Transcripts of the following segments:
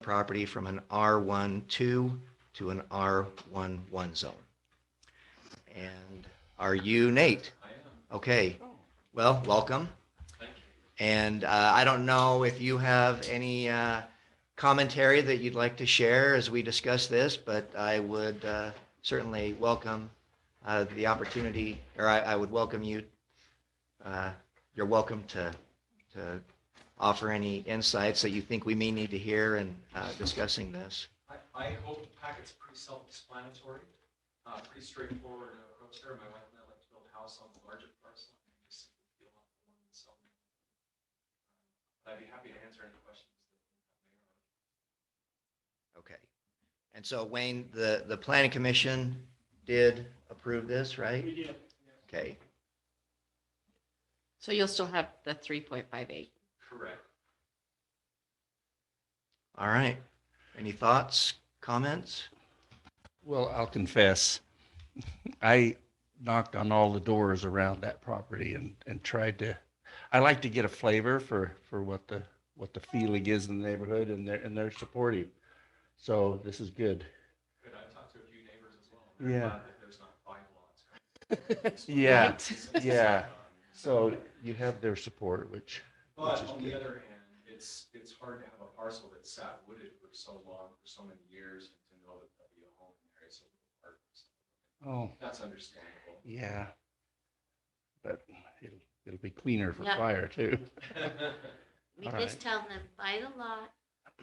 property from an R12 to an R11 zone. And are you Nate? I am. Okay. Well, welcome. Thank you. And I don't know if you have any commentary that you'd like to share as we discuss this, but I would certainly welcome the opportunity, or I would welcome you. You're welcome to offer any insights that you think we may need to hear in discussing this. I hope the packet's pretty self-explanatory, pretty straightforward approach there. My wife and I like to build a house on the larger parcel and just feel on the one and so. I'd be happy to answer any questions that Okay. And so Wayne, the planning commission did approve this, right? we did. Okay. So you'll still have the 3.58. Correct. All right. Any thoughts, comments? Well, I'll confess, I knocked on all the doors around that property and tried to, I like to get a flavor for what the feeling is in the neighborhood, and they're supportive. So this is good. Good. I've talked to a few neighbors as well. They're Yeah. glad that there's not 5 lots. Yeah, Right? yeah. So you have their support, which But is on good. the other hand, it's hard to have a parcel that's sat wooded for so long, for so many years, and to know that there'll be a home in there. So Oh, that's understandable. yeah. But it'll be cleaner for Yeah. fire too. We All just right. tell them, buy the lot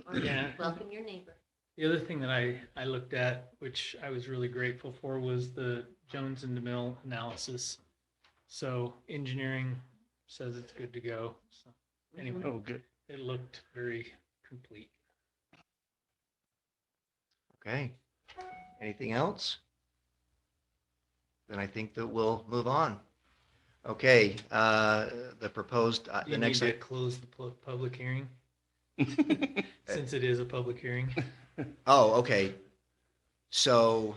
or Yeah. welcome your neighbor. The other thing that I looked at, which I was really grateful for, was the Jones and DeMille analysis. So engineering says it's good to go. So anyway, Oh, good. it looked very complete. Okay. Anything else? Then I think that we'll move on. Okay, the proposed, Do the you next, need to close the public hearing since it is a public hearing? oh, okay. So,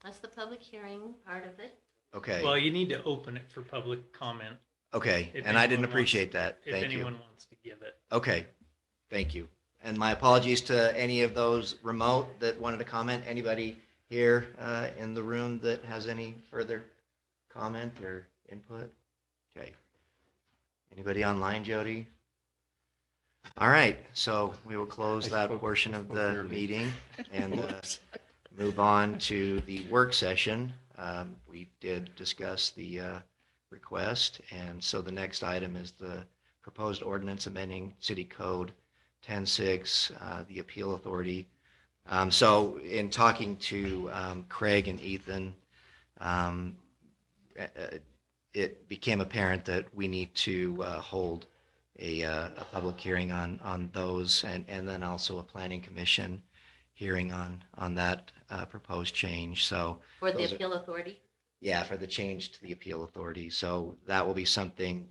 That's the public hearing part of it. okay, Well, you need to open it for public comment okay, if and I didn't anyone appreciate that. if Thank you. anyone wants to give it. Okay, thank you. And my apologies to any of those remote that wanted to comment. Anybody here in the room that has any further comment or input? Okay. Anybody online, Jody? All right, so we will close I that spoke- portion I of spoke the early. meeting and Whoops. move on to the work session. We did discuss the request, and so the next item is the proposed ordinance amending City Code 10.6, the appeal authority. So in talking to Craig and Ethan, it became apparent that we need to hold a public hearing on those, and then also a planning commission hearing on that proposed change. So For the Those are- appeal authority. yeah, for the change to the appeal authority. So that will be something,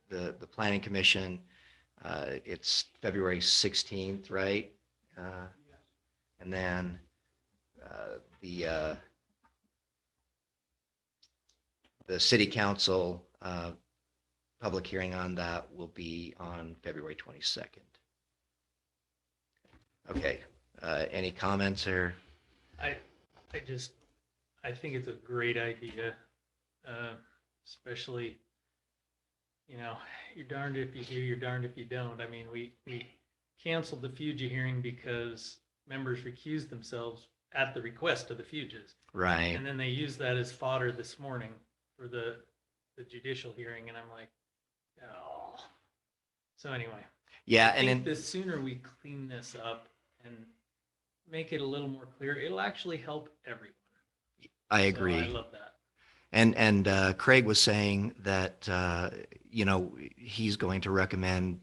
the planning commission, it's February 16th, right? And then the city council public hearing on that will be on February 22nd. Okay, any comments or? I think it's a great idea, especially, you're darned if you do, you're darned if you don't. I mean, we canceled the Fuji hearing because members recused themselves at the request of the Fuges. Right. And then they used that as fodder this morning for the judicial hearing, and I'm like, oh. So anyway. Yeah, I and think then, the sooner we clean this up and make it a little more clear, it'll actually help everyone. I So agree. I love that. And Craig was saying that, he's going to recommend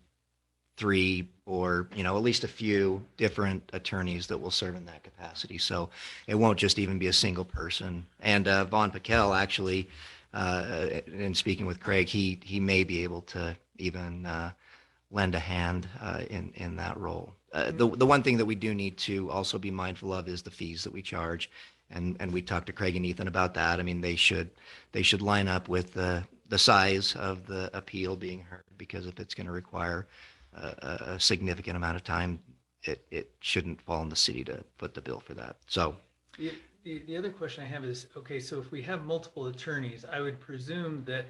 3 or, at least a few different attorneys that will serve in that capacity. So it won't just even be a single person. And Vaughn Paquel actually, in speaking with Craig, he may be able to even lend a hand in that role. The one thing that we do need to also be mindful of is the fees that we charge. And we talked to Craig and Ethan about that. I mean, they should line up with the size of the appeal being heard, because if it's going to require a significant amount of time, it shouldn't fall on the city to foot the bill for that. So, The other question I have is, okay, so if we have multiple attorneys, I would presume that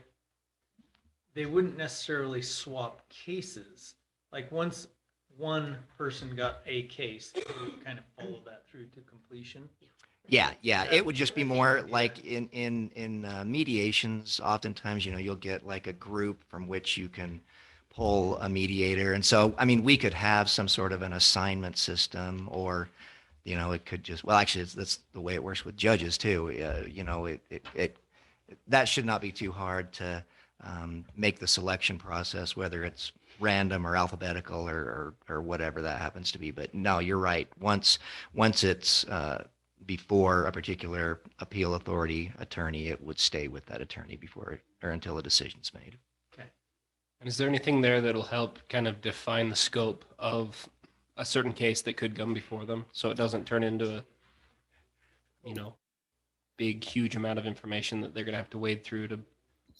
they wouldn't necessarily swap cases. Like once one person got a case, they would kind of follow that through to completion. yeah, it would just be more like in mediations. Oftentimes, you'll get like a group from which you can pull a mediator, and so I mean, we could have some sort of an assignment system, or it could just well, actually, that's the way it works with judges too. That should not be too hard to make the selection process, whether it's random or alphabetical or whatever that happens to be. But no, you're right. Once it's before a particular appeal authority attorney, it would stay with that attorney before or until a decision's made. Okay. And is there anything there that'll help kind of define the scope of a certain case that could come before them, so it doesn't turn into a, big, huge amount of information that they're going to have to wade through to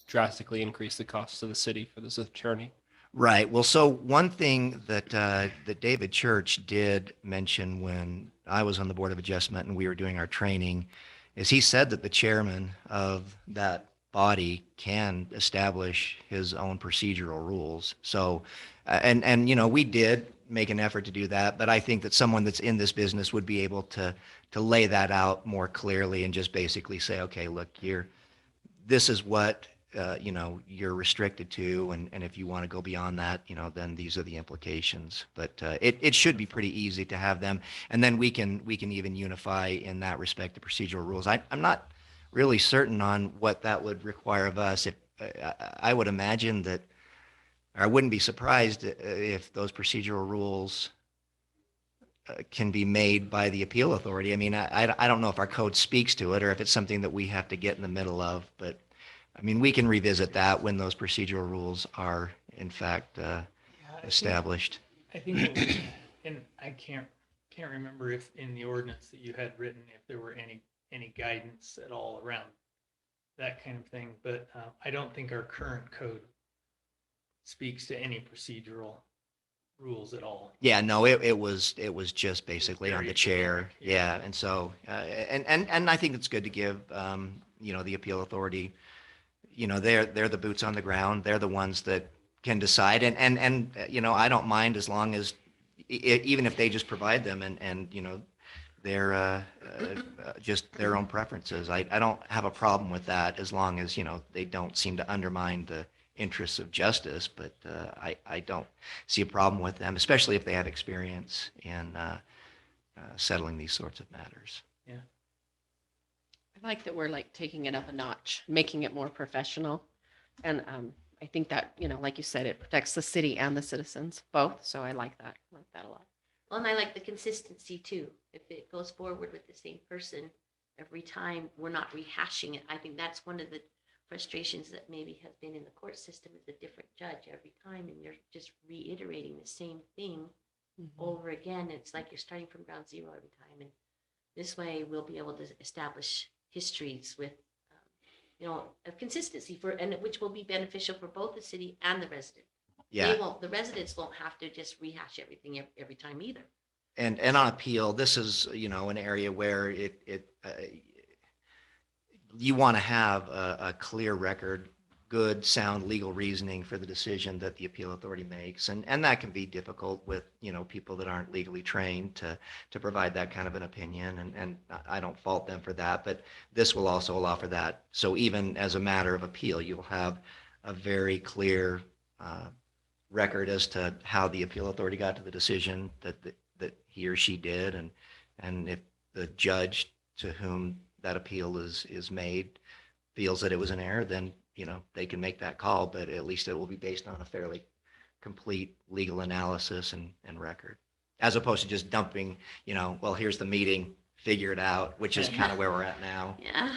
drastically increase the costs to the city for this attorney? Right. Well, so one thing that David Church did mention when I was on the Board of Adjustment and we were doing our training is he said that the chairman of that body can establish his own procedural rules. So, and we did make an effort to do that, but I think that someone that's in this business would be able to lay that out more clearly and just basically say, okay, look, this is what you're restricted to, and if you want to go beyond that, then these are the implications. But it should be pretty easy to have them, and then we can even unify in that respect the procedural rules. I'm not really certain on what that would require of us. If I would imagine that, or I wouldn't be surprised if those procedural rules can be made by the appeal authority. I mean, I don't know if our code speaks to it or if it's something that we have to get in the middle of, but I mean, we can revisit that when those procedural rules are in fact established. I think, what we- and I can't remember if in the ordinance that you had written, if there were any guidance at all around that kind of thing, but I don't think our current code speaks to any procedural rules at all. Yeah, no, it was just basically on Very the chair. generic, yeah. Yeah, and so and I think it's good to give the appeal authority, they're the boots on the ground. They're the ones that can decide, and I don't mind as long as even if they just provide them and they're just their own preferences. I don't have a problem with that as long as they don't seem to undermine the interests of justice, but I don't see a problem with them, especially if they have experience in settling these sorts of matters. Yeah. I like that we're like taking it up a notch, making it more professional. And I think that, like you said, it protects the city and the citizens both. So I like that. I like that a lot. Well, and I like the consistency too. If it goes forward with the same person every time, we're not rehashing it. I think that's one of the frustrations that maybe has been in the court system is a different judge every time, and you're just reiterating the same thing over again. It's like you're starting from ground zero every time. And this way we'll be able to establish histories with, a consistency and which will be beneficial for both the city and the resident. Yeah. The residents won't have to just rehash everything every time either. And on appeal, this is an area where you want to have a clear record, good, sound legal reasoning for the decision that the appeal authority makes, and that can be difficult with people that aren't legally trained to provide that kind of an opinion, and I don't fault them for that, but this will also allow for that. So even as a matter of appeal, you'll have a very clear record as to how the appeal authority got to the decision that he or she did, and if the judge to whom that appeal is made feels that it was an error, then they can make that call, but at least it will be based on a fairly complete legal analysis and record, as opposed to just dumping, well, here's the meeting, figure it out, which is kind of where we're at now. Yeah.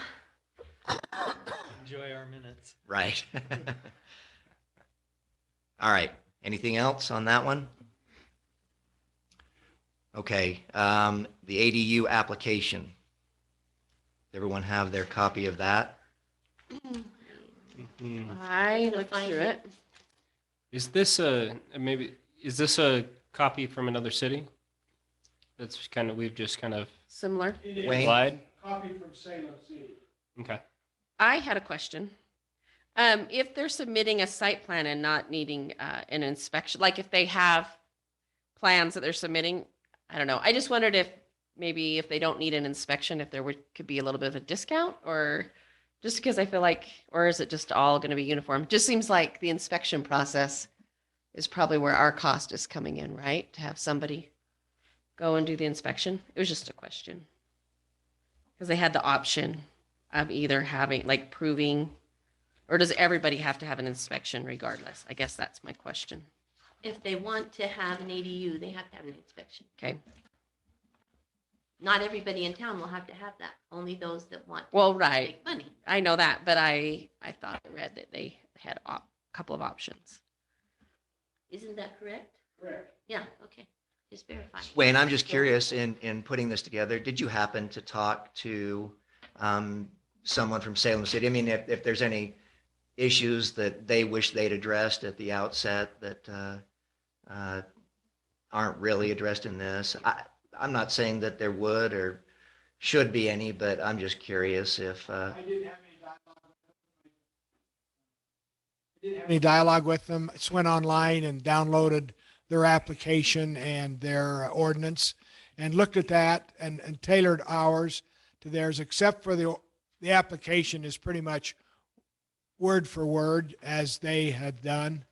Enjoy our minutes. Right. All right. Anything else on that one? Okay. The ADU application. Everyone have their copy of that? I looked through it. Is this is this a copy from another city? That's kind of, we've just kind of Similar. Wayne? applied. Copy from Salem City. Okay. I had a question. If they're submitting a site plan and not needing an inspection, like if they have plans that they're submitting, I don't know. I just wondered if maybe if they don't need an inspection, if there could be a little bit of a discount, or just because I feel like, or is it just all going to be uniform? Just seems like the inspection process is probably where our cost is coming in, right? To have somebody go and do the inspection. It was just a question. Because they had the option of either having, like, proving, or does everybody have to have an inspection regardless? I guess that's my question. If they want to have an ADU, they have to have an inspection. Okay. Not everybody in town will have to have that. Only those that want to Well, right. make money. I know that, but I thought I read that they had a couple of options. Isn't that correct? Correct. Yeah, okay. Just verify. Wayne, I'm just curious, in putting this together, did you happen to talk to someone from Salem City? I mean, if there's any issues that they wish they'd addressed at the outset that aren't really addressed in this. I'm not saying that there would or should be any, but I'm just curious if, I didn't have any dialogue with them. I didn't have any dialogue with them. I just went online and downloaded their application and their ordinance and looked at that and tailored ours to theirs, except for the application is pretty much word for word as they had done.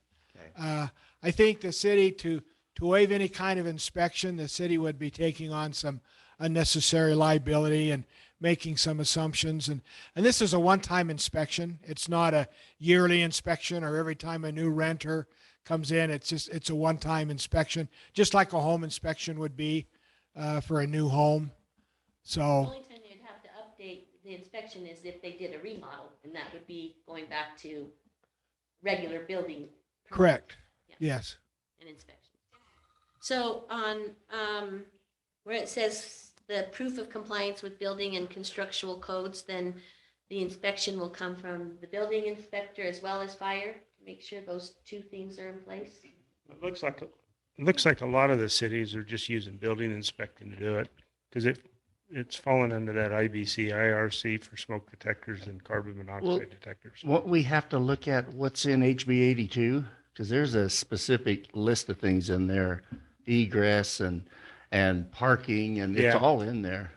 Okay. I think the city to waive any kind of inspection, the city would be taking on some unnecessary liability and making some assumptions. And this is a one-time inspection. It's not a yearly inspection or every time a new renter comes in. It's a one-time inspection, just like a home inspection would be for a new home. The So, only time you'd have to update the inspection is if they did a remodel, and that would be going back to regular building. permit correct. Yeah. Yes. And inspection. So on, where it says the proof of compliance with building and constructual codes, then the inspection will come from the building inspector as well as fire, to make sure those two things are in place. It looks like a lot of the cities are just using building inspecting to do it because it's fallen under that IBC IRC for smoke detectors and carbon monoxide Well, detectors. What we have to look at what's in HB 82, because there's a specific list of things in there, egress and parking, and it's Yeah. all in there.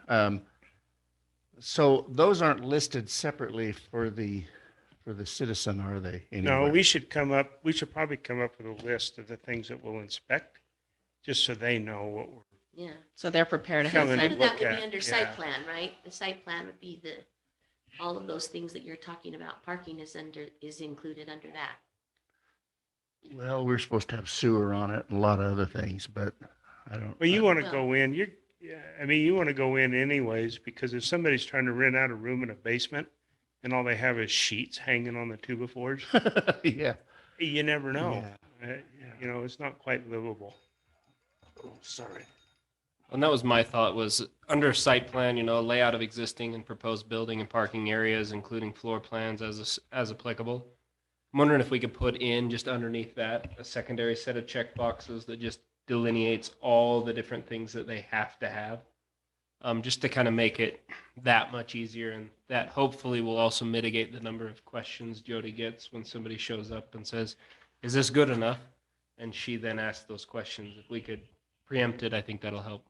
So those aren't listed separately for the citizen, are they? No, anywhere? we should probably come up with a list of the things that we'll inspect, just so they know what we're, Yeah. So they're prepared to Come have in Some site. of look that would at, be under yeah. site plan, right? The site plan would be all of those things that you're talking about. Parking is included under that. Well, we're supposed to have sewer on it and a lot of other things, but I don't. well, you want to Well- go in, you want to go in anyways, because if somebody's trying to rent out a room in a basement and all they have is sheets hanging on the 2x4s, Yeah. you never know. Yeah. It's not quite livable. Oh, sorry. And that was my thought, was under site plan, layout of existing and proposed building and parking areas, including floor plans as applicable. I'm wondering if we could put in just underneath that a secondary set of check boxes that just delineates all the different things that they have to have. Just to kind of make it that much easier, and that hopefully will also mitigate the number of questions Jody gets when somebody shows up and says, "Is this good enough?" And she then asks those questions. If we could preempt it, I think that'll help.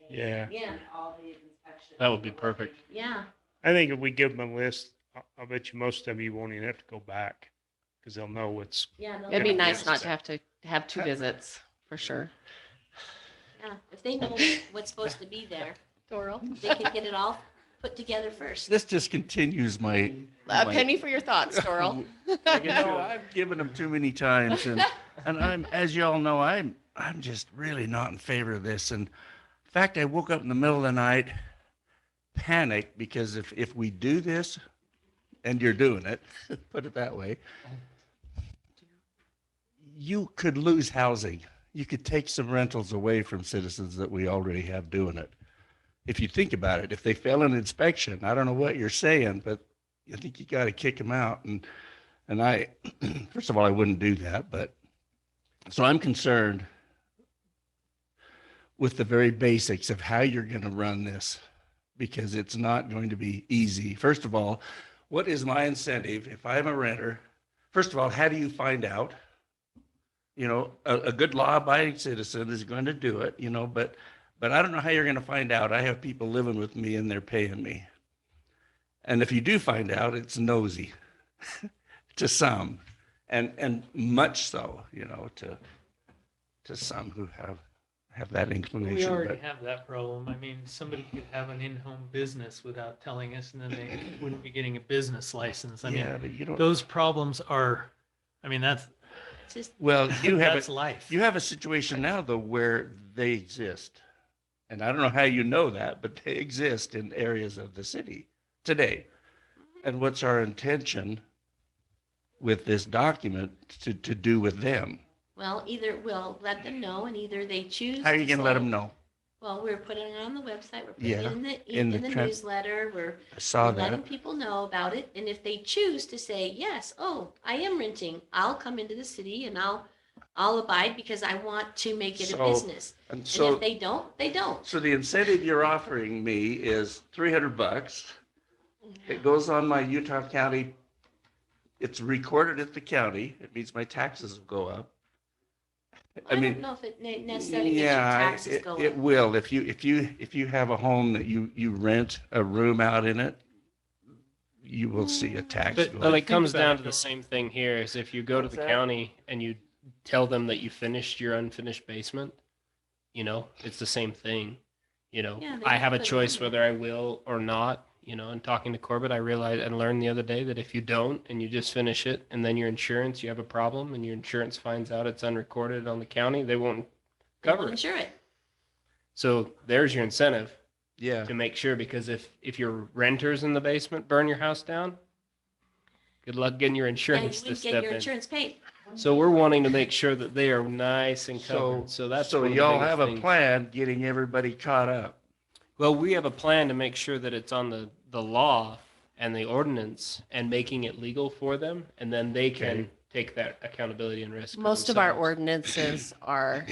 Yeah. Yeah, That would be perfect. yeah. I think if we give them a list, I'll bet you most of you won't even have to go back because they'll know what's, Yeah. they'll It'd be know. nice not to have two visits, for sure. Yeah, if they know what's supposed to be there, Doral? they can get it all put together first. This just continues my. A penny for your thoughts, Doral. I've given them too many times, and I'm, as you all know, I'm just really not in favor of this. And in fact, I woke up in the middle of the night, panicked, because if we do this, and you're doing it, put it that way, you could lose housing. You could take some rentals away from citizens that we already have doing it. If you think about it, if they fail an inspection, I don't know what you're saying, but I think you got to kick them out. And I, first of all, I wouldn't do that, but so I'm concerned with the very basics of how you're going to run this, because it's not going to be easy. First of all, what is my incentive if I'm a renter? First of all, how do you find out? You know, a good law-abiding citizen is going to do it, you know, but I don't know how you're going to find out. I have people living with me and they're paying me. And if you do find out, it's nosy to some, and much so, you know, to some who have that We inclination. already But have that problem. I mean, somebody could have an in-home business without telling us, and then they wouldn't be getting a business license. I mean, yeah, but you don't. those problems are, I mean, that's, It's just, Well, you have that's a, life. you have a situation now though where they exist, and I don't know how you know that, but they exist in areas of the city today. And what's our intention with this document to do with them? well, either we'll let them know and either they choose. How are you to going to let say, them know? Well, we're putting it on the website, we're putting Yeah, it in the, in in the the tran- newsletter, we're I saw letting that. people know about it. And if they choose to say, yes, oh, I am renting, I'll come into the city and I'll abide because I want to make it a So- business. And And so, if they don't, they don't. so the incentive you're offering me is $300. It goes on my Utah County. It's recorded at the county. It means my taxes will go up. I don't know if it necessarily makes your Yeah, taxes it, go it up. will. If you have a home that you rent a room out in it, you will see a tax But, go but up. it Think comes about down it, to the George. same thing here is if you go to What's the that? county and you tell them that you finished your unfinished basement, you know, it's the same thing. You know, Yeah, they I just have a put it choice on there. whether I will or not. You know, and talking to Corbett, I realized and learned the other day that if you don't and you just finish it and then your insurance, you have a problem and your insurance finds out it's unrecorded on the county, they won't They cover won't it. insure it. So there's your incentive Yeah. to make sure, because if your renters in the basement burn your house down, good luck getting your And you insurance to wouldn't get step your in. insurance paid. So we're wanting to make sure that they are nice and covered. So that's so one of the y'all biggest have a things. plan getting everybody caught up. Well, we have a plan to make sure that it's on the law and the ordinance and making it legal for them, and then they can Okay. take that accountability and risk. for Most of our themselves. ordinances are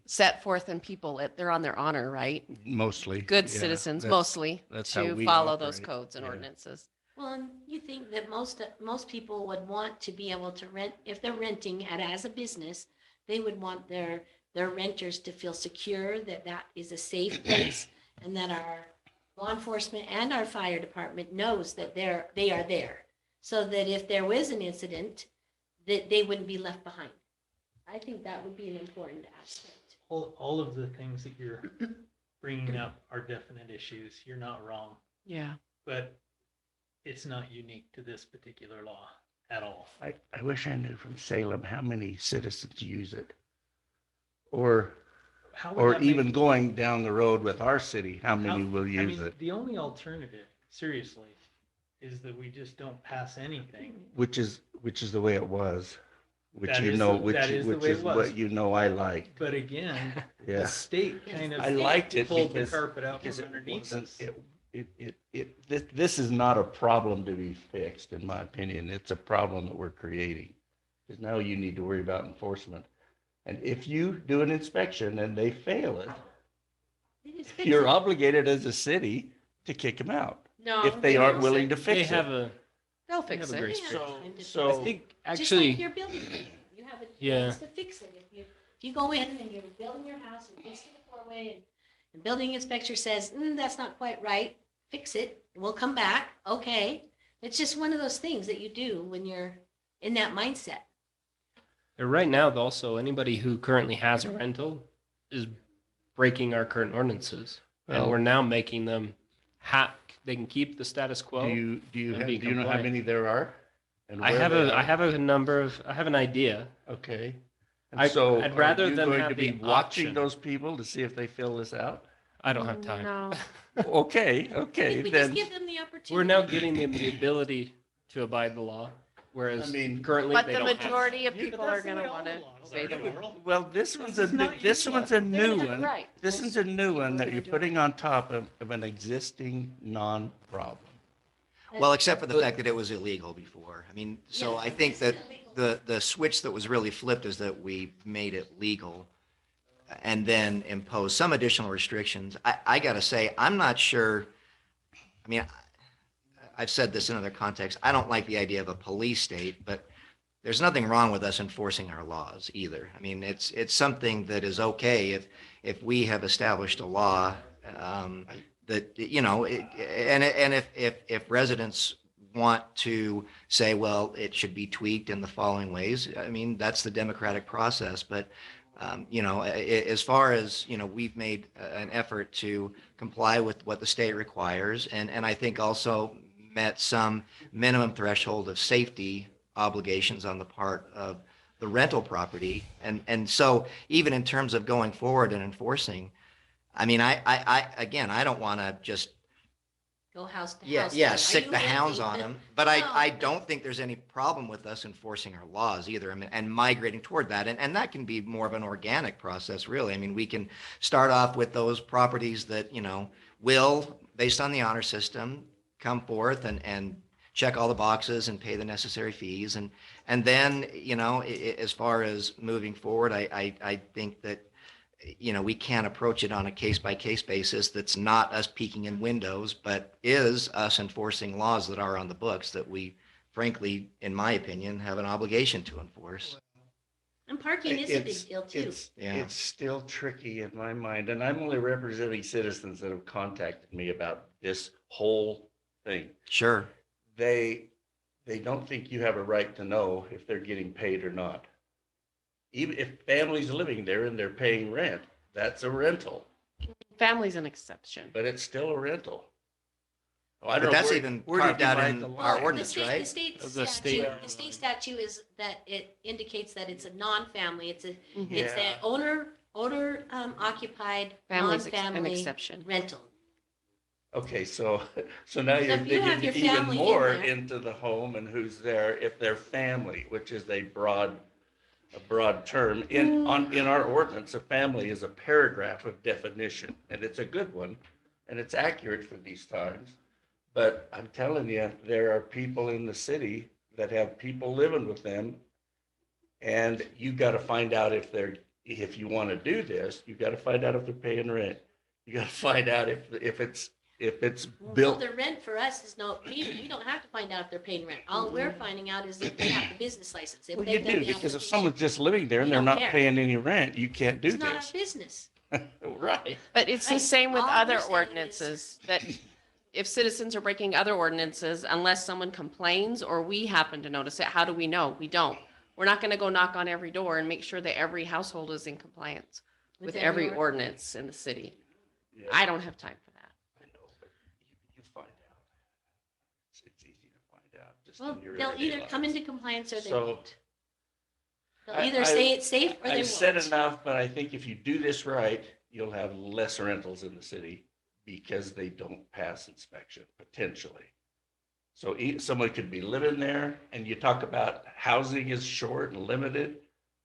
set forth and people, they're on their honor, right? Mostly. Good Yeah, citizens, that's- mostly, that's how to we follow those operate. codes and Yeah. ordinances. Well, and you think that most people would want to be able to rent, if they're renting as a business, they would want their renters to feel secure that that is a safe place and that our law enforcement and our fire department knows that they are there. So that if there was an incident, that they wouldn't be left behind. I think that would be an important aspect. All of the things that you're bringing up are definite issues. You're not wrong, Yeah. but it's not unique to this particular law at all. I wish I knew from Salem how many citizens use it. Or How would or that make- even going down the road with our city, how many how- will I use mean, it? the only alternative, seriously, is that we just don't pass anything. Which is the way it was. Which That you is know, the- which that is the which way it is was. what you know I liked. But again, Yeah. the state kind of I liked it pulled the because carpet out because from it underneath wasn't, us. this is not a problem to be fixed, in my opinion. It's a problem that we're creating. Because now you need to worry about enforcement. And if you do an inspection and they fail it, They just fix you're it. obligated as a city to kick them out No. if they aren't don't. willing to They fix have it. They'll They fix have a it. grace Yeah. period. So, And to so I think Just actually, like your building permit. You have a Yeah. chance to fix it. If you go in and you're building your house and fixing the four-way and building inspector says, that's not quite right, fix it, we'll come back, okay. It's just one of those things that you do when you're in that mindset. right now, also, anybody who currently has a rental is breaking our current ordinances. And Well- we're now making them they can keep the status quo. do you and be know how compliant. many there are? And I where have they I are? have I have an idea. Okay. And I- so I'd are rather you them going have to be the watching option. those people to see if they fill this out? I don't have time. No. Okay, I okay, think we then. just give them the opportunity. We're now giving them the ability to abide the law, whereas I mean- currently But they the don't have. majority of Yeah, but people that's are the going way to all want the to laws obey are. the law. Well, this one's a not this unique. one's a new They're one. right. This is a new one that gonna you're do it. putting on top of an existing non-problem. Well, except for the fact that it was illegal before. I mean, so Yeah, I think it's that illegal. the switch that was really flipped is that we made it legal. and then impose some additional restrictions. I got to say, I'm not sure. I mean, I've said this in other contexts. I don't like the idea of a police state, but there's nothing wrong with us enforcing our laws either. I mean, it's something that is okay if we have established a law that and if residents want to say, well, it should be tweaked in the following ways. I mean, that's the democratic process. But as far as we've made an effort to comply with what the state requires, and I think also met some minimum threshold of safety obligations on the part of the rental property. And so even in terms of going forward and enforcing, I mean, again, I don't want to just, Go house to yeah, house. yeah, Are sick you the hounds renting? on them. But No, I don't think there's any problem with us enforcing our laws either. I mean, and migrating toward that. And that can be more of an organic process, really. I mean, we can start off with those properties that, will, based on the honor system, come forth and check all the boxes and pay the necessary fees. And then, as far as moving forward, I think that, we can't approach it on a case by case basis. That's not us peeking in windows, but is us enforcing laws that are on the books that we, frankly, in my opinion, have an obligation to enforce. And parking is a big deal too. Yeah. It's still tricky in my mind, and I'm only representing citizens that have contacted me about this whole thing. Sure. They don't think you have a right to know if they're getting paid or not. Even if families living there and they're paying rent, that's a rental, Family's an exception. but it's still a rental. Oh, I But don't know that's where- even where do you carved out divide in the our line? ordinance, right? The state- The state statute is that it indicates that it's a non-family, it's Mhm. an Yeah. owner occupied, Family's an non-family exception. rental. Okay, so now you're if you have digging your even family in more there- into the home and who's there if they're family, which is a broad term. In our ordinance, a family is a paragraph of definition, and it's a good one, and it's accurate for these times. But I'm telling you, there are people in the city that have people living with them, and you got to find out if you want to do this, you got to find out if they're paying rent. You got to find out if it's Well, built. the rent for us is we don't have to find out if they're paying rent. All we're finding out is if they have the business license. If Well, they've you done do, the because if application. someone's just living there and We they're don't not care. paying any rent, you can't do It's not our this. business. Right. But it's the Right. same with All other we're saying is- ordinances, that if citizens are breaking other ordinances, unless someone complains or we happen to notice it, how do we know? We don't. We're not gonna go knock on every door and make sure that every household is in compliance with every ordinance in the city. Yeah, I don't have time for that. I know, but you find out. It's easy to find out. Just Well, in your they'll everyday either come lives. into compliance or they So, won't. They'll I- either say it's safe or they I've said won't. enough, but I think if you do this right, you'll have less rentals in the city because they don't pass inspection, potentially. So someone could be living there, and you talk about housing is short and limited,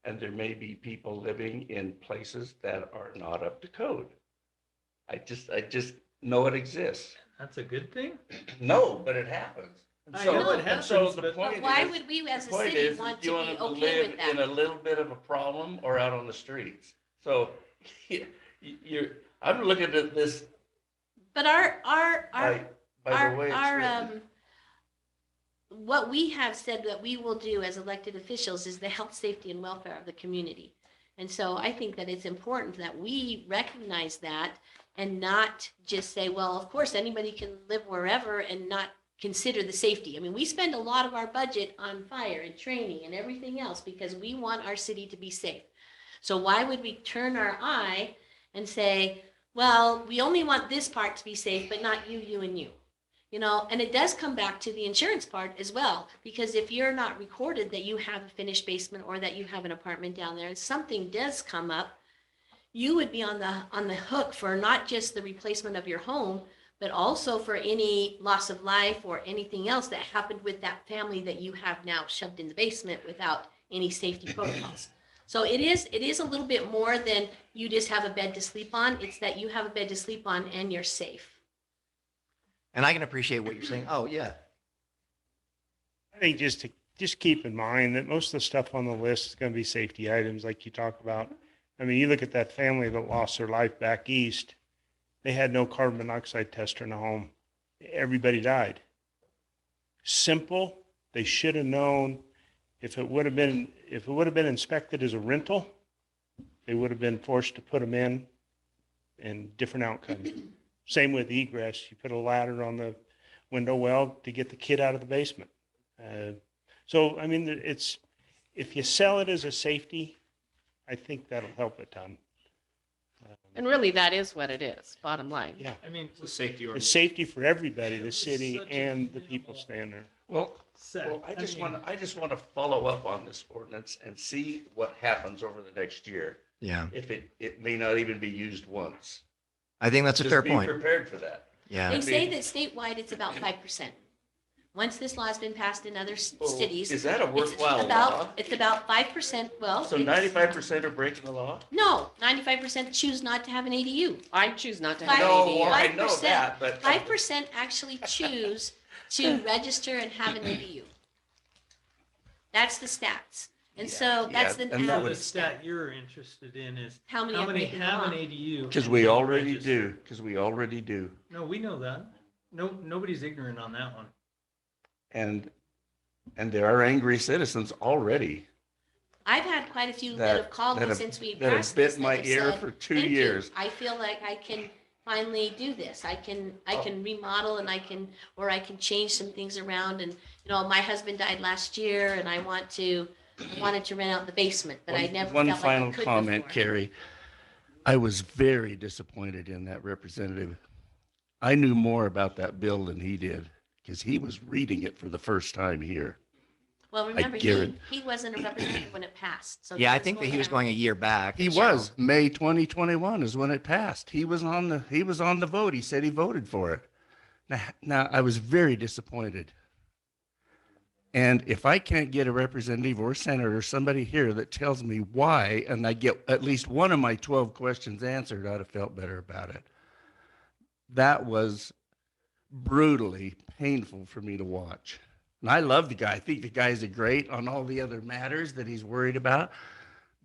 and there may be people living in places that are not up to code. I just know it exists. That's a good thing. No, but it happens. And I so- know it and so happens, the but- point But why is- would we as a the point city is, want do you to be want to okay with live in a that? little bit of a problem or out on the streets? So I'm looking at this But our by the way it's our written. what we have said that we will do as elected officials is the health, safety, and welfare of the community. And so I think that it's important that we recognize that and not just say, well, of course, anybody can live wherever and not consider the safety. I mean, we spend a lot of our budget on fire and training and everything else because we want our city to be safe. So why would we turn our eye and say, well, we only want this part to be safe, but not you, you, and you? You know, and it does come back to the insurance part as well, because if you're not recorded that you have a finished basement or that you have an apartment down there and something does come up, you would be on the hook for not just the replacement of your home, but also for any loss of life or anything else that happened with that family that you have now shoved in the basement without any safety protocols. So it is a little bit more than you just have a bed to sleep on. It's that you have a bed to sleep on and you're safe. And I can appreciate what you're saying. Oh, yeah. I think just keep in mind that most of the stuff on the list is going to be safety items like you talk about. I mean, you look at that family that lost their life back east, they had no carbon monoxide tester in the home. Everybody died. Simple. They should have known if it would have been inspected as a rental, they would have been forced to put them in and different outcomes. Same with egress. You put a ladder on the window well to get the kid out of the basement. So, I mean, if you sell it as a safety, I think that'll help a ton. And really, that is what it is, bottom line. Yeah, I mean, It's a safety it's ordinance. safety for everybody, the city and the people staying there. Well, Seth, I just mean, want to follow up on this ordinance and see what happens over the next year. Yeah, If it may not even be used once. I think that's a Just fair be point. prepared for that. Yeah. They say that statewide it's about 5%. Once this law's been passed in other cities. Is that a it's worthwhile about- law? It's about 5%. Well, So it's- 95% are breaking the law? No, 95% choose not to have an ADU. I choose not to have Five- an No, ADU. well, I know 5%. that, but. 5% actually choose to register and have an ADU. That's the stats. And so Yeah, that's the and that so the average stat stat. you're interested in is How many how are many breaking the have an law? ADU? Because and we don't already register? do, because we already do. No, we know that. No, nobody's ignorant on that one. And there are angry citizens already I've had quite a few that that, have called that me have, since we that passed have this. bit my that have ear said, for 2 "Thank you. years. I feel like I can finally do this. I can remodel and I can change some things around. And my husband died last year, and I wanted to rent out the basement, but I never One felt final like I could comment, before. Carrie. I was very disappointed in that representative. I knew more about that bill than he did because he was reading it for the first time here. Well, remember, guarantee- he wasn't a representative when it passed. So Yeah, I think that he was down. going a year back. He was. May 2021 is when it passed. He was on the vote. He said he voted for it. Now I was very disappointed. And if I can't get a representative or senator, somebody here that tells me why, and I get at least one of my 12 questions answered, I'd have felt better about it. That was brutally painful for me to watch. And I love the guy. I think the guy's a great on all the other matters that he's worried about.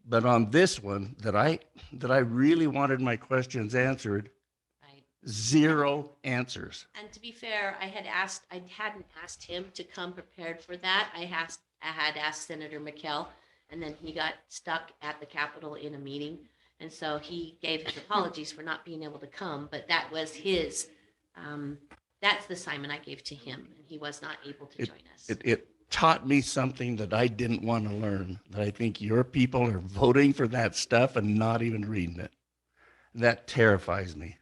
But on this one that I really wanted my questions answered, Right. 0 answers. And to be fair, I hadn't asked him to come prepared for that. I had asked Senator McKell, and then he got stuck at the Capitol in a meeting. And so he gave his apologies for not being able to come, but that was his, that's the assignment I gave to him, and he was not able to join us. It taught me something that I didn't want to learn, that I think your people are voting for that stuff and not even reading it. That terrifies me.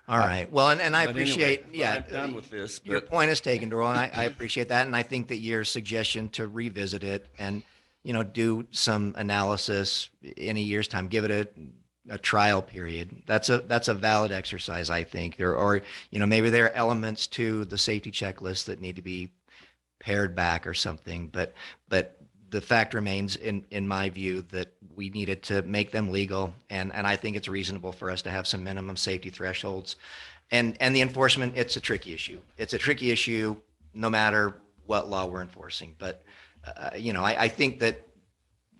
All right. Well, and I But anyway, appreciate, but yeah, I'm done with this, your but point is taken, Doral, and I appreciate that. And I think that your suggestion to revisit it and, do some analysis in a year's time, give it a trial period. That's a valid exercise, I think. Maybe there are elements to the safety checklist that need to be pared back or something, but the fact remains in my view that we needed to make them legal. And I think it's reasonable for us to have some minimum safety thresholds. And the enforcement, it's a tricky issue. It's a tricky issue no matter what law we're enforcing. But, I think that,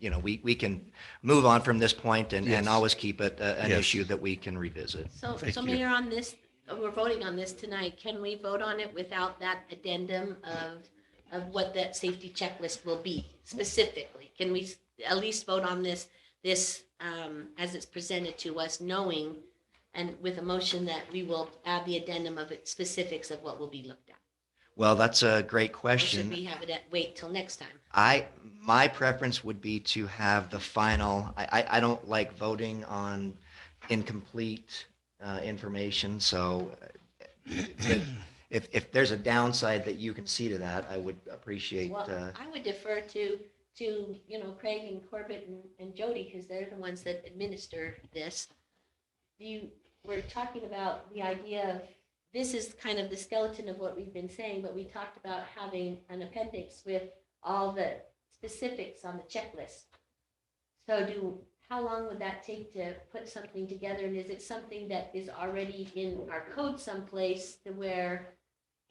we can move on from this point and Yes. always keep it an Yes. issue that we can revisit. So Thank you. Mayor, on this, we're voting on this tonight. Can we vote on it without that addendum of what that safety checklist will be specifically? Can we at least vote on this as it's presented to us, knowing and with a motion that we will add the addendum of it, specifics of what will be looked at? Well, that's a great Or should question. we have it wait till next time? My preference would be to have the final, I don't like voting on incomplete information, so if there's a downside that you can see to that, I would appreciate, Well, I would defer to Craig and Corbett and Jody, because they're the ones that administer this. We're talking about the idea of, this is kind of the skeleton of what we've been saying, but we talked about having an appendix with all the specifics on the checklist. So how long would that take to put something together? And is it something that is already in our code someplace to where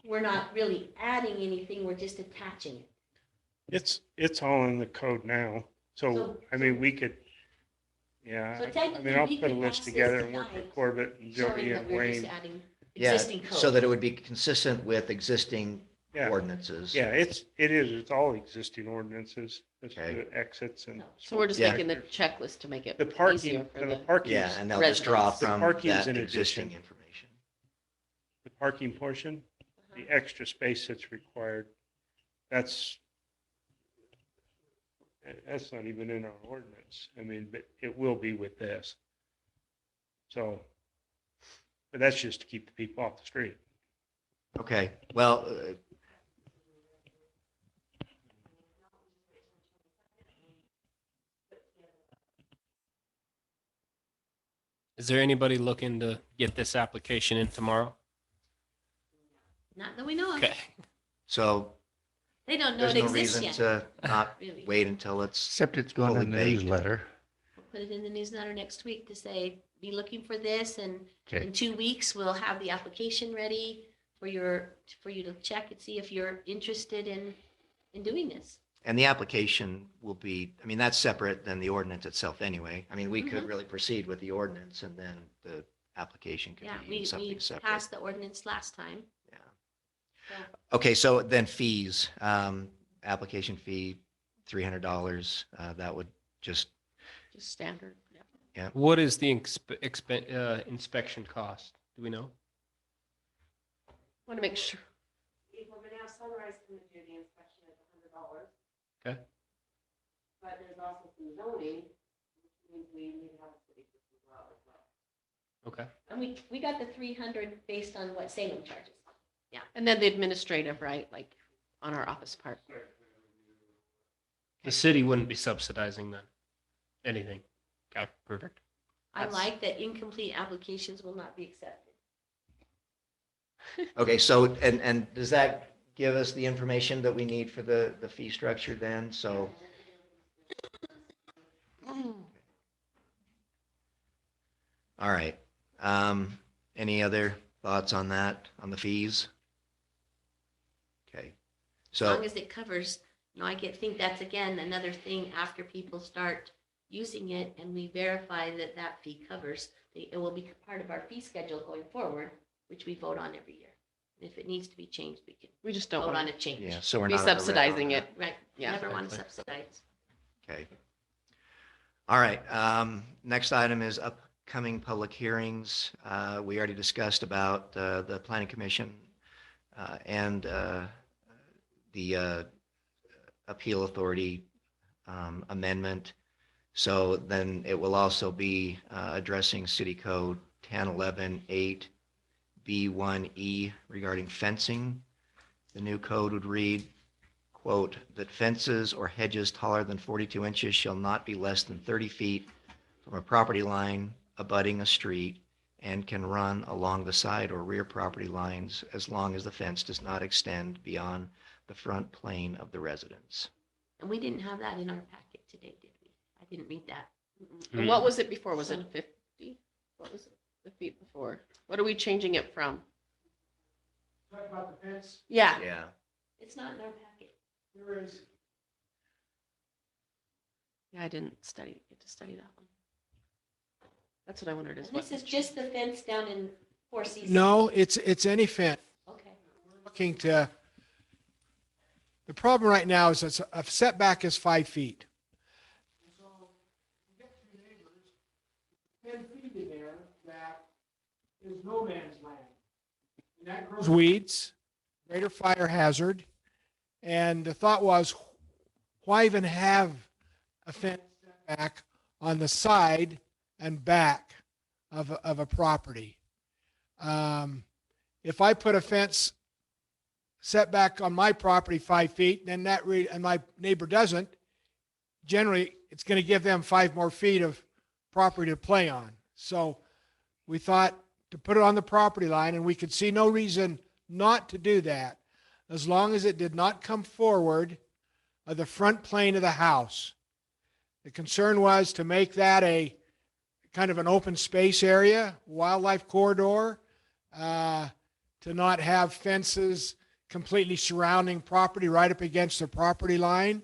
we're not really adding anything, we're just attaching it? It's all in the code now. So, So- I mean, we could, Yeah, So I mean, technically, I'll we put a could list pass this together and work with tonight, Corbett and showing Jody that and we're just Wayne. adding Yeah, existing code. so that it would be consistent with existing Yeah. ordinances. Yeah, it's all existing ordinances, it's Okay. the exits and. So we're just Yeah. making the checklist to make it The easier parking, for and the the, parking, Yeah, and they'll just draw residents. The from parking's that in existing addition. information. the parking portion, the extra space that's required, that's not even in our ordinance. I mean, but it will be with this. So, but that's just to keep the people off the street. Okay, well, Is there anybody looking to get this application in tomorrow? Not that we know of. Okay. so They don't know there's it no exists reason yet, to not really. wait until it's, Except it's going Fully in the baked. newsletter. We'll put it in the newsletter next week to say, be looking for this, and Okay. in 2 weeks, we'll have the application ready for you to check and see if you're interested in doing this. and the application will be, I mean, that's separate than the ordinance itself anyway. I mean, we could Mhm. really proceed with the ordinance and then the application could Yeah, be we something separate. passed the ordinance last time. Yeah. So Okay, so then fees, application fee, $300, that would just, just standard. Yeah. What is the inspection cost? Do we know? Want to make sure. If we're gonna have Sunrise come and do the inspection, it's $100. Okay. But there's also some zoning, which means we need to have a city as well. Okay. And we got the 300 based on what Salem charges. And then the administrative, right? Like on our office part. The city wouldn't be subsidizing then anything. Okay, perfect. I That's- like that incomplete applications will not be accepted. okay, so, and does that give us the information that we need for the fee structure then? So, all right. Any other thoughts on that, on the fees? Okay, As long so, as it covers, think that's again another thing after people start using it and we verify that that fee covers, it will be part of our fee schedule going forward, which we vote on every year. If it needs to be changed, we can We just don't vote on want a change. yeah, so we're to be not on the red on subsidizing that. it. Right, Yeah. never want to Exactly. subsidize. Okay. All right, next item is upcoming public hearings. We already discussed about the planning commission and the appeal authority amendment. So then it will also be addressing city code 1011-8 B1E regarding fencing. The new code would read, quote, that fences or hedges taller than 42 inches shall not be less than 30 feet from a property line abutting a street and can run along the side or rear property lines as long as the fence does not extend beyond the front plane of the residence. And we didn't have that in our packet today, did we? I didn't read that. And what was it before? Was it 50? What was it the feet before? What are we changing it from? Talk about the fence. Yeah. Yeah. It's not in our packet. There is. Yeah, I didn't get to study that one. That's what I wondered is And what. this is just the fence down in Four Seasons. No, it's any fence. Okay. Looking to, the problem right now is that a setback is 5 feet. So, you get two neighbors, 10 feet in there, that is no man's land. And that grows weeds, greater fire hazard. And the thought was, why even have a fence setback on the side and back of a property? If I put a fence setback on my property 5 feet, then and my neighbor doesn't, generally, it's going to give them 5 more feet of property to play on. So we thought to put it on the property line, and we could see no reason not to do that, as long as it did not come forward of the front plane of the house. The concern was to make that a kind of an open space area, wildlife corridor, to not have fences completely surrounding property right up against the property line,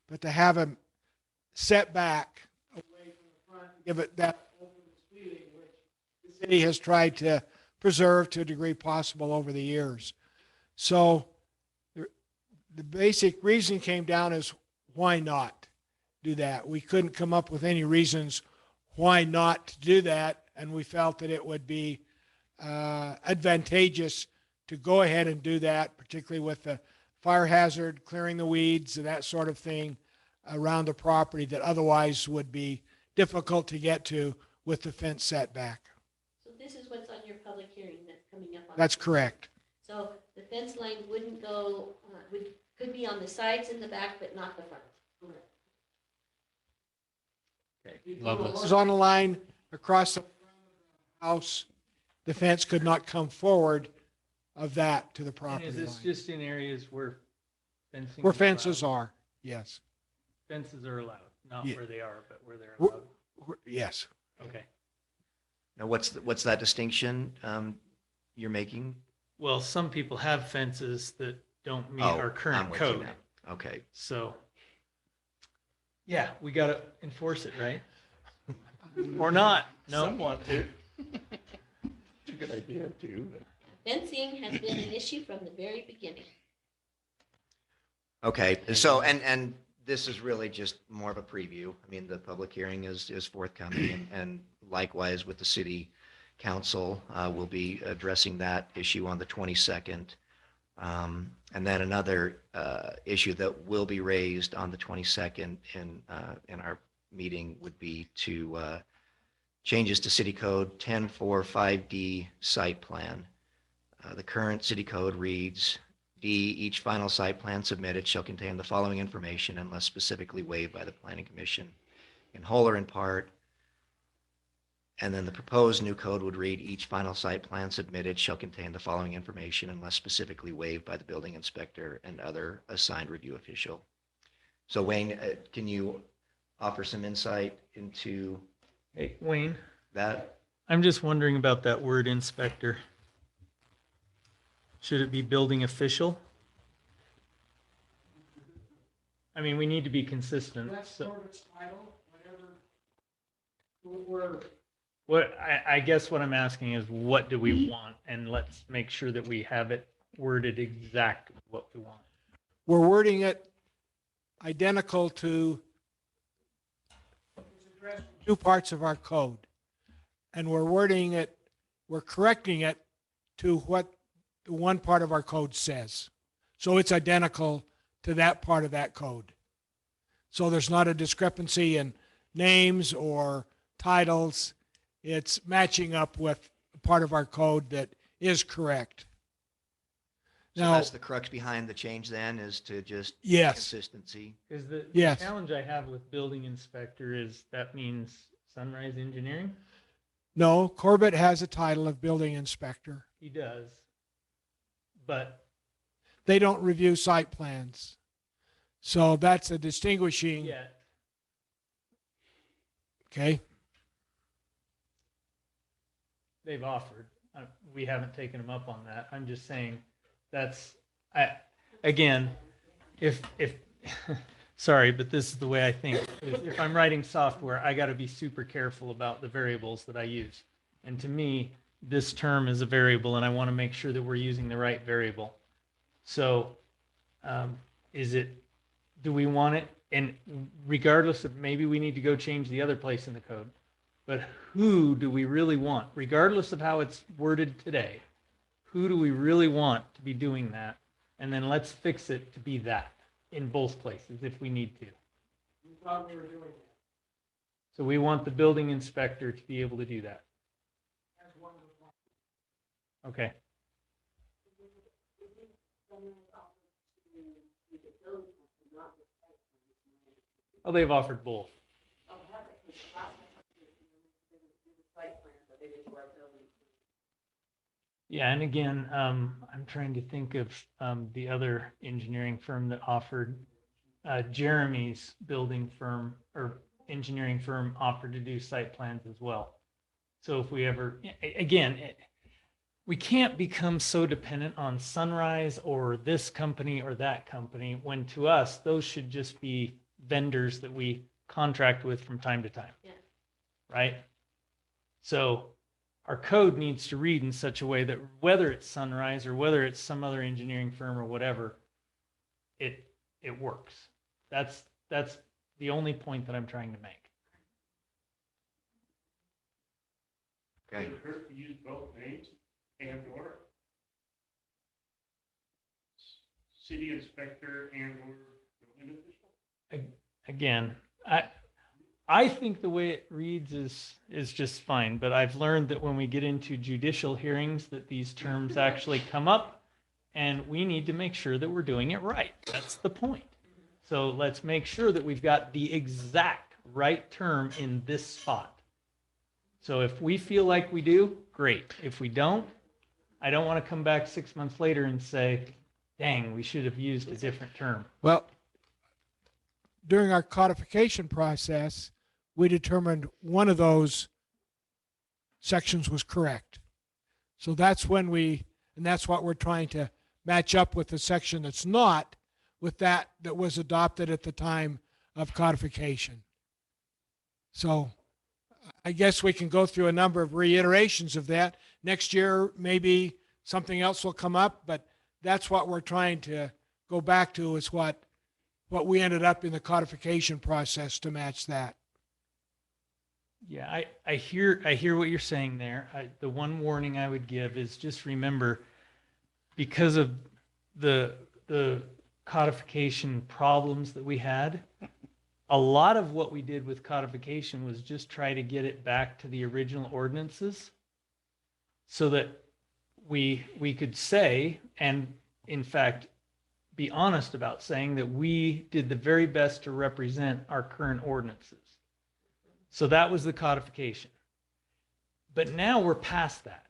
but to have a setback away from the front, give it that feeling, which the city has tried to preserve to a degree possible over the years. So the basic reason came down is why not do that? We couldn't come up with any reasons why not to do that, and we felt that it would be advantageous to go ahead and do that, particularly with the fire hazard, clearing the weeds, and that sort of thing around the property that otherwise would be difficult to get to with the fence setback. So this is what's on your public hearing that's coming up on. That's correct. So the fence line wouldn't go, could be on the sides and the back, but not the front. Correct. Lovely. It was on the line across the house. The fence could not come forward of that to the And property is this line. just in areas where fencing? Where is fences allowed? are, yes. Fences are allowed, not Yeah. where they are, but where they're Wh- allowed. Yes. Okay. Now, what's that distinction you're making? Well, some people have fences that don't meet Oh, our I'm current with you code. now. Okay. So, yeah, we got to enforce it, right? Or not? No. Some want to. It's a good idea too. but- Fencing has been an issue from the very beginning. Okay, so, and this is really just more of a preview. I mean, the public hearing is forthcoming, and likewise with the city council, we'll be addressing that issue on the 22nd. And then another issue that will be raised on the 22nd in our meeting would be to changes to City Code 1045D site plan. The current city code reads, D, each final site plan submitted shall contain the following information unless specifically waived by the Planning Commission in whole or in part. And then the proposed new code would read, each final site plan submitted shall contain the following information unless specifically waived by the building inspector and other assigned review official. So Wayne, can you offer some insight into Hey, Wayne, that? I'm just wondering about that word inspector. Should it be building official? I mean, we need to be consistent. So what I guess what I'm asking is, what do we want? And let's make sure that we have it worded exactly what we want. We're wording it identical to two parts of our code. And we're wording it, we're correcting it to what the one part of our code says. So it's identical to that part of that code. So there's not a discrepancy in names or titles. It's matching up with part of our code that is correct. So Now, that's the crux behind the change then, is to just yes, consistency. Because the Yes. challenge I have with building inspector is that means Sunrise Engineering. no, Corbett has a title of building inspector. He does. But They don't review site plans. So that's a distinguishing, yet, okay? they've offered. We haven't taken them up on that. I'm just saying that's, again, if, sorry, but this is the way I think. If I'm writing software, I got to be super careful about the variables that I use. And to me, this term is a variable, and I want to make sure that we're using the right variable. So do we want it? And regardless of, maybe we need to go change the other place in the code, but who do we really want? Regardless of how it's worded today, who do we really want to be doing that? And then let's fix it to be that in both places if we need to. So we want the building inspector to be able to do that. Okay. Oh, they've offered both. Yeah, and again, I'm trying to think of the other engineering firm that offered, Jeremy's building firm or engineering firm offered to do site plans as well. So if we ever, again, we can't become so dependent on Sunrise or this company or that company, when to us, those should just be vendors that we contract with from time to time. Yeah. right? So our code needs to read in such a way that whether it's Sunrise or whether it's some other engineering firm or whatever, it works. That's the only point that I'm trying to make. Okay. Does it hurt to use both names and or? City inspector and or building official? Again, I think the way it reads is just fine, but I've learned that when we get into judicial hearings that these terms actually come up and we need to make sure that we're doing it right. That's the point. So let's make sure that we've got the exact right term in this spot. So if we feel like we do, great. If we don't, I don't want to come back 6 months later and say, dang, we should have used a different term. Well, during our codification process, we determined one of those sections was correct. So that's when and that's what we're trying to match up with the section that's not with that was adopted at the time of codification. So I guess we can go through a number of reiterations of that. Next year, maybe something else will come up, but that's what we're trying to go back to is what we ended up in the codification process to match that. Yeah, I hear what you're saying there. The one warning I would give is just remember, because of the codification problems that we had, a lot of what we did with codification was just try to get it back to the original ordinances so that we could say, and in fact, be honest about saying that we did the very best to represent our current ordinances. So that was the codification. But now we're past that.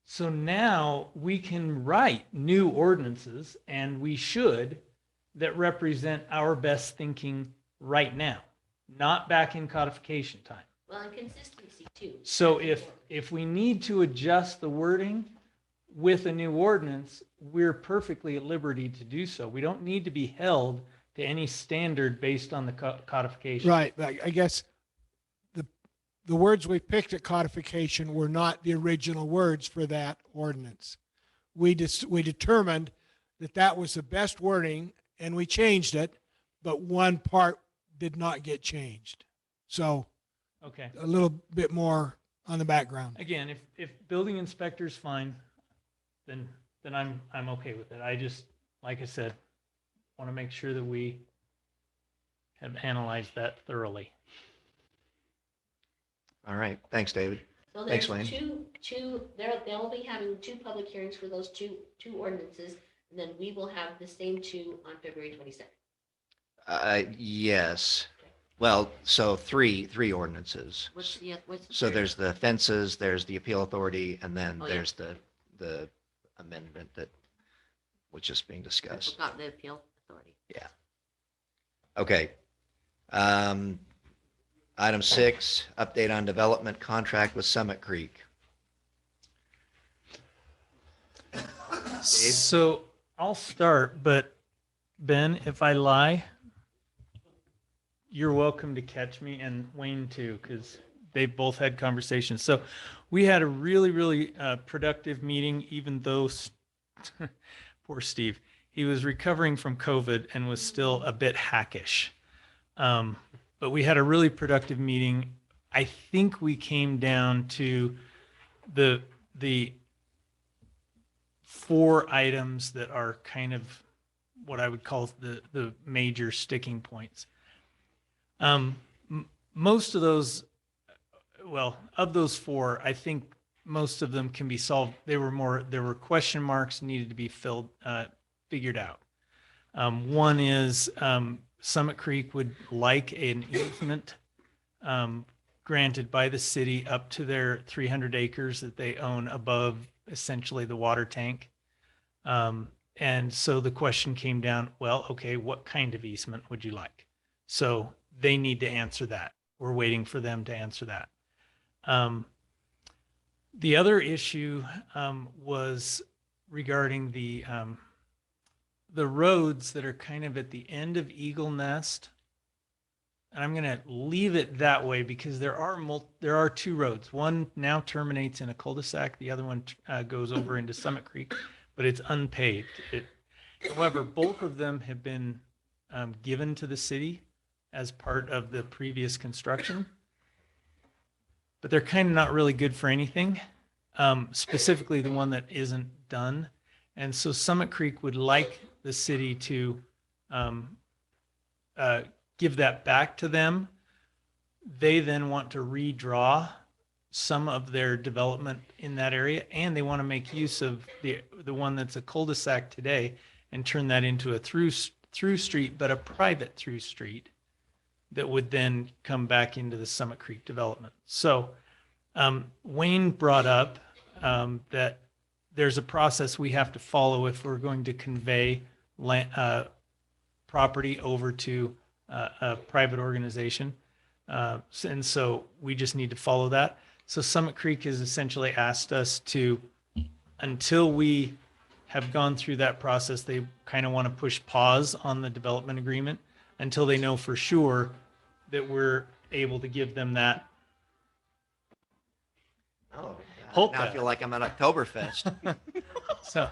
So now we can write new ordinances, and we should, that represent our best thinking right now, not back in codification time. Well, and consistency too. So if we need to adjust the wording with a new ordinance, we're perfectly at liberty to do so. We don't need to be held to any standard based on the codification. Right. I guess the words we picked at codification were not the original words for that ordinance. We determined that was the best wording, and we changed it, but one part did not get changed. So Okay. a little bit more on the background. Again, if building inspector's fine, then I'm okay with it. I just, like I said, want to make sure that we have analyzed that thoroughly. All right. Thanks, David. So Thanks, there's Wayne. they'll be having two public hearings for those two ordinances, and then we will have the same two on February 22nd. Yes. Well, so three ordinances. What's the So third? there's the fences, there's the appeal authority, and then Oh, yeah. there's the amendment that was just being I discussed. forgot the appeal authority. Okay. Item 6, update on development contract with Summit Creek. So I'll start, but Ben, if I lie, you're welcome to catch me, and Wayne too, because they both had conversations. So we had a really, really productive meeting, even though poor Steve, he was recovering from COVID and was still a bit hackish. But we had a really productive meeting. I think we came down to the 4 items that are kind of what I would call the major sticking points. Most of those, well, of those 4, I think most of them can be solved. There were question marks needed to be figured out. One is Summit Creek would like an easement granted by the city up to their 300 acres that they own above essentially the water tank. And so the question came down, well, okay, what kind of easement would you like? So they need to answer that. We're waiting for them to answer that. The other issue was regarding the roads that are kind of at the end of Eagle Nest and I'm going to leave it that way because there are two roads. One now terminates in a cul-de-sac. The other one goes over into Summit Creek, but it's unpaved. However, both of them have been given to the city as part of the previous construction, but they're kind of not really good for anything, specifically the one that isn't done. And so Summit Creek would like the city to give that back to them. They then want to redraw some of their development in that area, and they want to make use of the one that's a cul-de-sac today and turn that into a through street, but a private through street that would then come back into the Summit Creek development. So Wayne brought up that there's a process we have to follow if we're going to convey property over to a private organization. And so we just need to follow that. So Summit Creek has essentially asked us to, until we have gone through that process, they kind of want to push pause on the development agreement until they know for sure that we're able to give them that. Oh, Polka. now I feel like I'm at Oktoberfest. So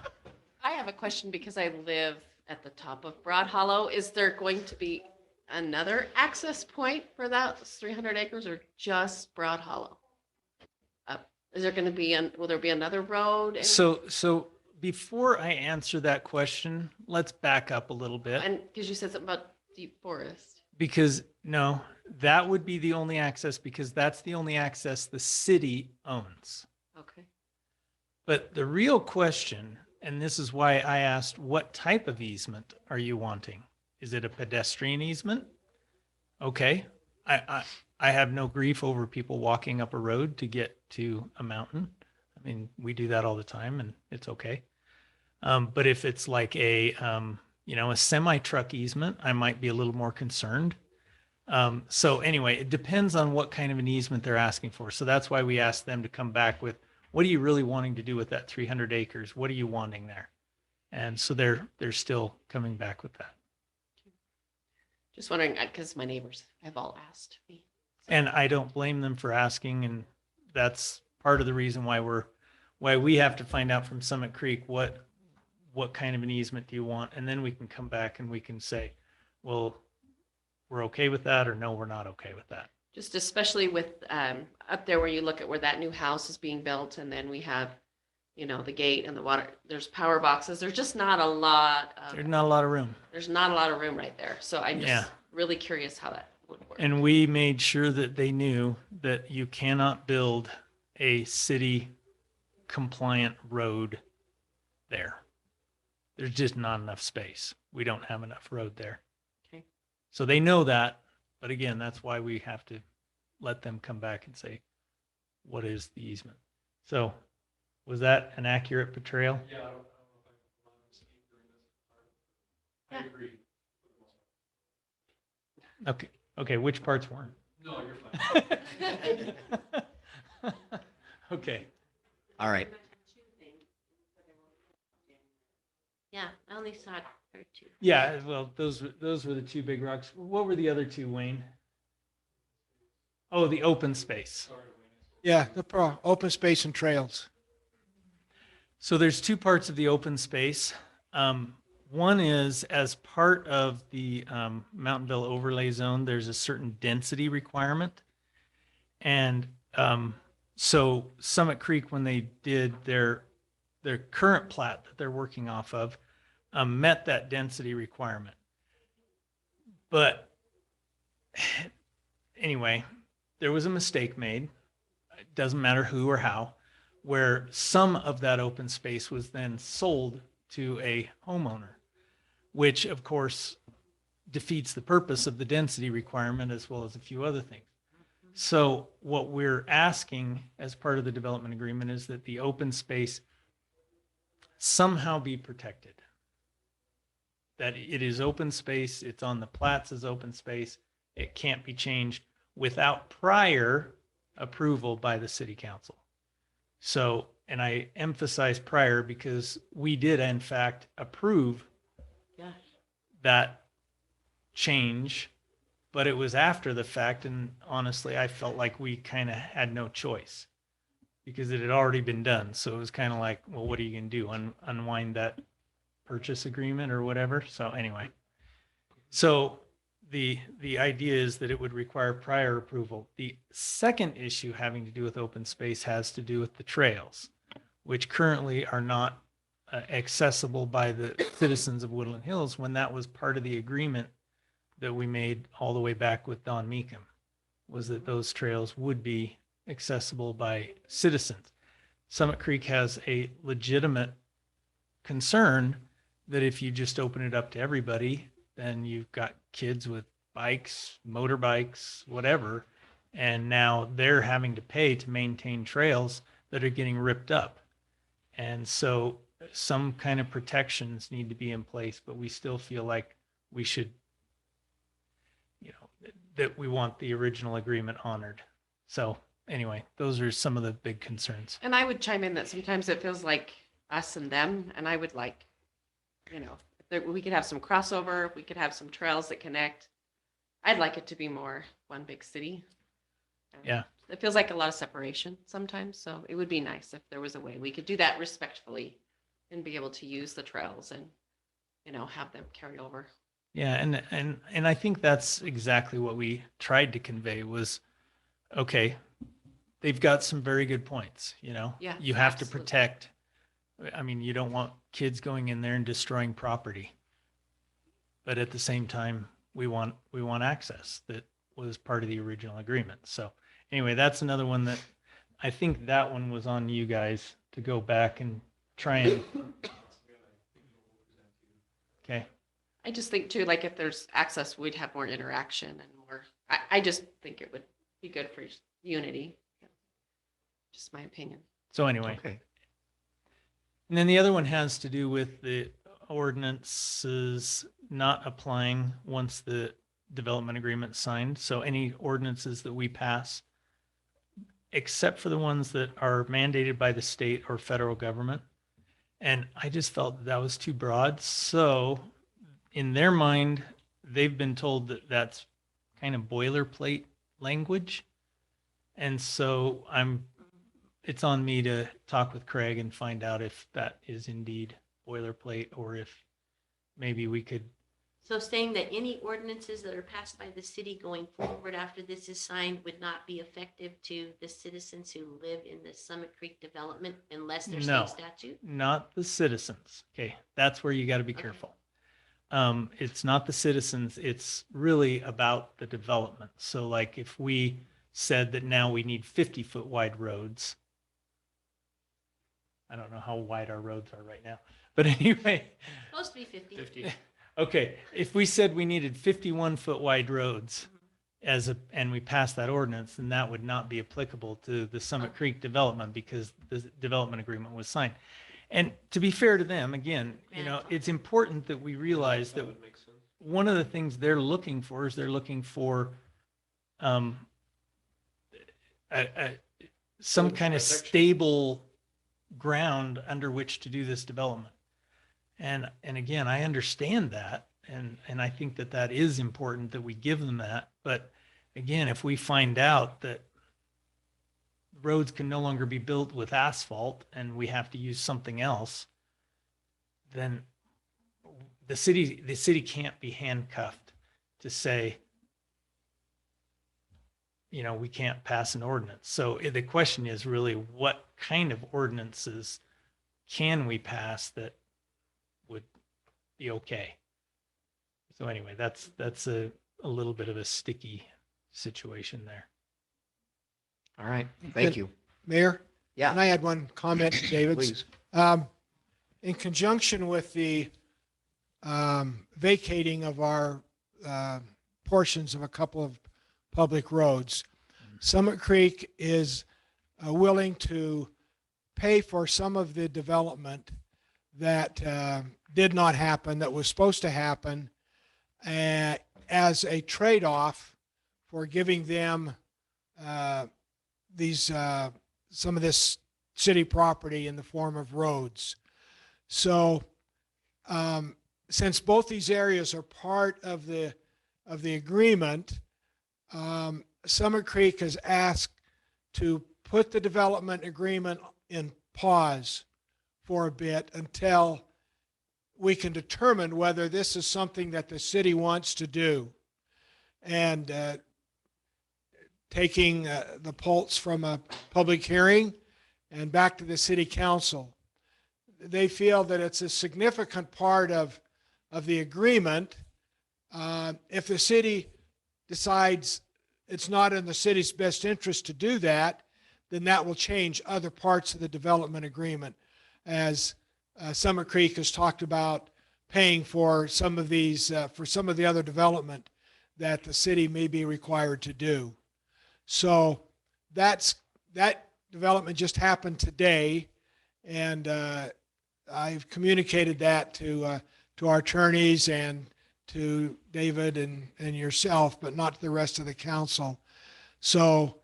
I have a question because I live at the top of Broad Hollow. Is there going to be another access point for that 300 acres or just Broad Hollow? Is there going to be, will there be another road? So before I answer that question, let's back up a little bit. And because you said something about deep forest. Because no, that would be the only access because that's the only access the city owns. Okay. But the real question, and this is why I asked, what type of easement are you wanting? Is it a pedestrian easement? Okay. I have no grief over people walking up a road to get to a mountain. I mean, we do that all the time and it's okay. But if it's like a semi-truck easement, I might be a little more concerned. So anyway, it depends on what kind of an easement they're asking for. So that's why we asked them to come back with, what are you really wanting to do with that 300 acres? What are you wanting there? And so they're still coming back with that. Just wondering, because my neighbors have all asked me. And I don't blame them for asking. And that's part of the reason why we have to find out from Summit Creek, what kind of an easement do you want? And then we can come back and we can say, well, we're okay with that, or no, we're not okay with that. Just especially with up there where you look at where that new house is being built and then we have, the gate and the water, there's power boxes. There's just not a lot of, There's not a lot of room. there's not a lot of room right there. So I'm Yeah. just really curious how that would work. And we made sure that they knew that you cannot build a city compliant road there. There's just not enough space. We don't have enough road there. Okay. So they know that, but again, that's why we have to let them come back and say, what is the easement? So was that an accurate portrayal? Yeah, I don't know if I can allow them to speak during this part. I Yeah. agree. Okay, which parts weren't? No, you're fine. Okay. All right. Yeah, I only saw her two. Yeah, well, those were the two big rocks. What were the other two, Wayne? Oh, the open space. Yeah, open space and trails. So there's two parts of the open space. One is as part of the Mountainville overlay zone, there's a certain density requirement. And so Summit Creek, when they did their current plat that they're working off of, met that density requirement. But anyway, there was a mistake made. It doesn't matter who or how, where some of that open space was then sold to a homeowner, which of course defeats the purpose of the density requirement as well as a few other things. So what we're asking as part of the development agreement is that the open space somehow be protected. That it is open space, it's on the plats as open space, it can't be changed without prior approval by the city council. So, and I emphasize prior because we did in fact approve Yeah. that change but it was after the fact. And honestly, I felt like we kind of had no choice because it had already been done. So it was kind of like, well, what are you going to do? Unwind that purchase agreement or whatever. So anyway, so the idea is that it would require prior approval. The second issue having to do with open space has to do with the trails, which currently are not accessible by the citizens of Woodland Hills, when that was part of the agreement that we made all the way back with Don Meekum, was that those trails would be accessible by citizens. Summit Creek has a legitimate concern that if you just open it up to everybody, then you've got kids with bikes, motorbikes, whatever, and now they're having to pay to maintain trails that are getting ripped up. And so some kind of protections need to be in place, but we still feel like we should, that we want the original agreement honored. So anyway, those are some of the big concerns. And I would chime in that sometimes it feels like us and them, and I would like, we could have some crossover, we could have some trails that connect. I'd like it to be more one big city. Yeah. It feels like a lot of separation sometimes, so it would be nice if there was a way we could do that respectfully and be able to use the trails and, have them carry over. Yeah, and I think that's exactly what we tried to convey was, okay, they've got some very good points, Yeah, you have to absolutely. protect. I mean, you don't want kids going in there and destroying property. But at the same time, we want access that was part of the original agreement. So anyway, that's another one that I think that one was on you guys to go back and try and. Okay. I just think too, like if there's access, we'd have more interaction and more, I just think it would be good for unity. Just my opinion. So anyway. Okay. And then the other one has to do with the ordinances not applying once the development agreement is signed. So any ordinances that we pass, except for the ones that are mandated by the state or federal government. And I just felt that was too broad. So in their mind, they've been told that that's kind of boilerplate language. And so it's on me to talk with Craig and find out if that is indeed boilerplate or if maybe we could. So saying that any ordinances that are passed by the city going forward after this is signed would not be effective to the citizens who live in the Summit Creek development unless there's No. state statute? Not the citizens. Okay, that's where you got to be careful. It's not the citizens. It's really about the development. So like if we said that now we need 50-foot wide roads, I don't know how wide our roads are right now, but anyway, Supposed to be 50. 50. okay, if we said we needed 51-foot wide roads and we passed that ordinance, then that would not be applicable to the Summit Creek development because the development agreement was signed. And to be fair to them, again, it's important that we realize that would make sense. one of the things they're looking for is they're looking for some kind of stable ground under which to do this development. And again, I understand that. And I think that is important that we give them that. But again, if we find out that roads can no longer be built with asphalt and we have to use something else, then the city can't be handcuffed to say, we can't pass an ordinance. So the question is really what kind of ordinances can we pass that would be okay? So anyway, that's a little bit of a sticky situation there. All right. Thank you. Mayor, Yeah, and I had one comment, David. please. In conjunction with the vacating of our portions of a couple of public roads, Summit Creek is willing to pay for some of the development that did not happen, that was supposed to happen, as a trade-off for giving them some of this city property in the form of roads. So since both these areas are part of the of the agreement, Summit Creek has asked to put the development agreement in pause for a bit until we can determine whether this is something that the city wants to do. And taking the pulse from a public hearing and back to the city council, they feel that it's a significant part of the agreement. If the city decides it's not in the city's best interest to do that, then that will change other parts of the development agreement. As Summit Creek has talked about paying for some of these, for some of the other development that the city may be required to do. So that development just happened today, and I've communicated that to our attorneys and to David and yourself, but not to the rest of the council. So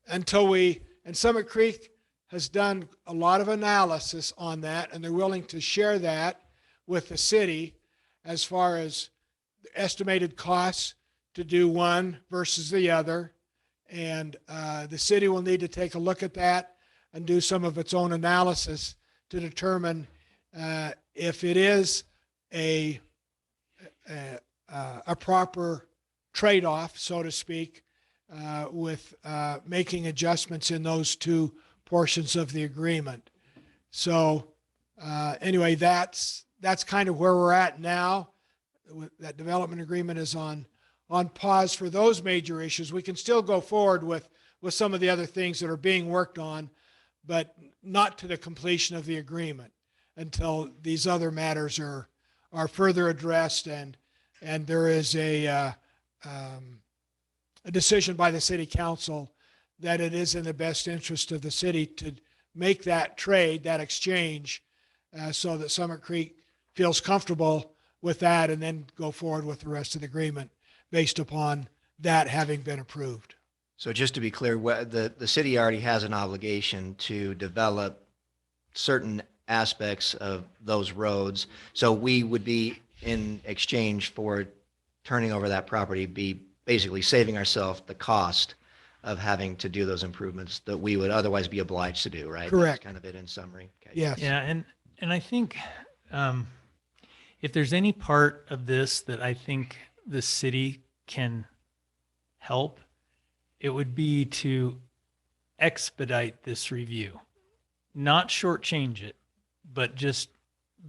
until and Summit Creek has done a lot of analysis on that, and they're willing to share that with the city as far as the estimated costs to do one versus the other. And the city will need to take a look at that and do some of its own analysis to determine if it is a proper trade-off, so to speak, with making adjustments in those two portions of the agreement. So anyway, that's kind of where we're at now. That development agreement is on pause for those major issues. We can still go forward with some of the other things that are being worked on, but not to the completion of the agreement until these other matters are further addressed and there is a decision by the city council that it is in the best interest of the city to make that trade, that exchange, so that Summit Creek feels comfortable with that, and then go forward with the rest of the agreement based upon that having been approved. So just to be clear, the city already has an obligation to develop certain aspects of those roads. So we would be, in exchange for turning over that property, be basically saving ourselves the cost of having to do those improvements that we would otherwise be obliged to do, right? Correct. That's kind of it in summary. Okay. Yes. Yeah, and I think if there's any part of this that I think the city can help, it would be to expedite this review, not shortchange it, but just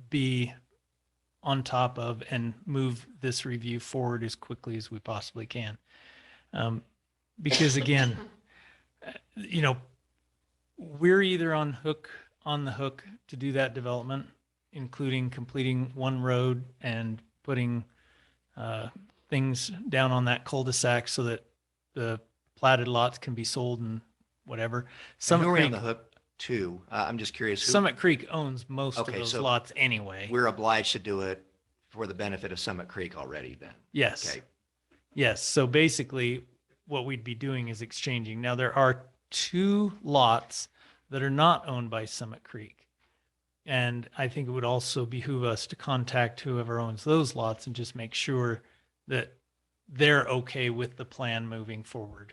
be on top of and move this review forward as quickly as we possibly can. Because again, we're either on the hook to do that development, including completing one road and putting things down on that cul-de-sac so that the platted lots can be sold and whatever. And Summit who are we on Creek, the hook to? I'm just curious. Summit Creek owns most Okay, of those so lots anyway. We're obliged to do it for the benefit of Summit Creek already then? Yes. Okay. Yes. So basically what we'd be doing is exchanging. Now there are 2 lots that are not owned by Summit Creek. And I think it would also behoove us to contact whoever owns those lots and just make sure that they're okay with the plan moving forward,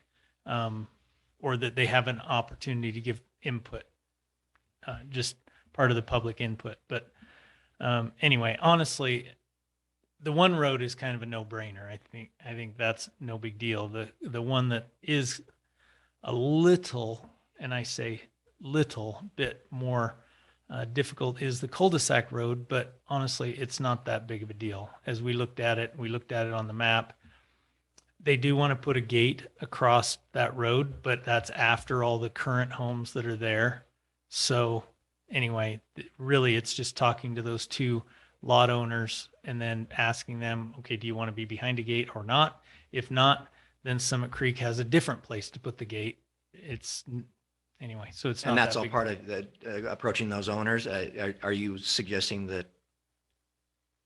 or that they have an opportunity to give input, just part of the public input. But anyway, honestly, the one road is kind of a no-brainer. I think that's no big deal. The one that is a little, and I say little bit more difficult is the cul-de-sac road, but honestly, it's not that big of a deal. As we looked at it on the map. They do want to put a gate across that road, but that's after all the current homes that are there. So anyway, really, it's just talking to those 2 lot owners and then asking them, okay, do you want to be behind a gate or not? If not, then Summit Creek has a different place to put the gate. Anyway, so it's not. And that's that all big part of of the, approaching those owners. Are you suggesting that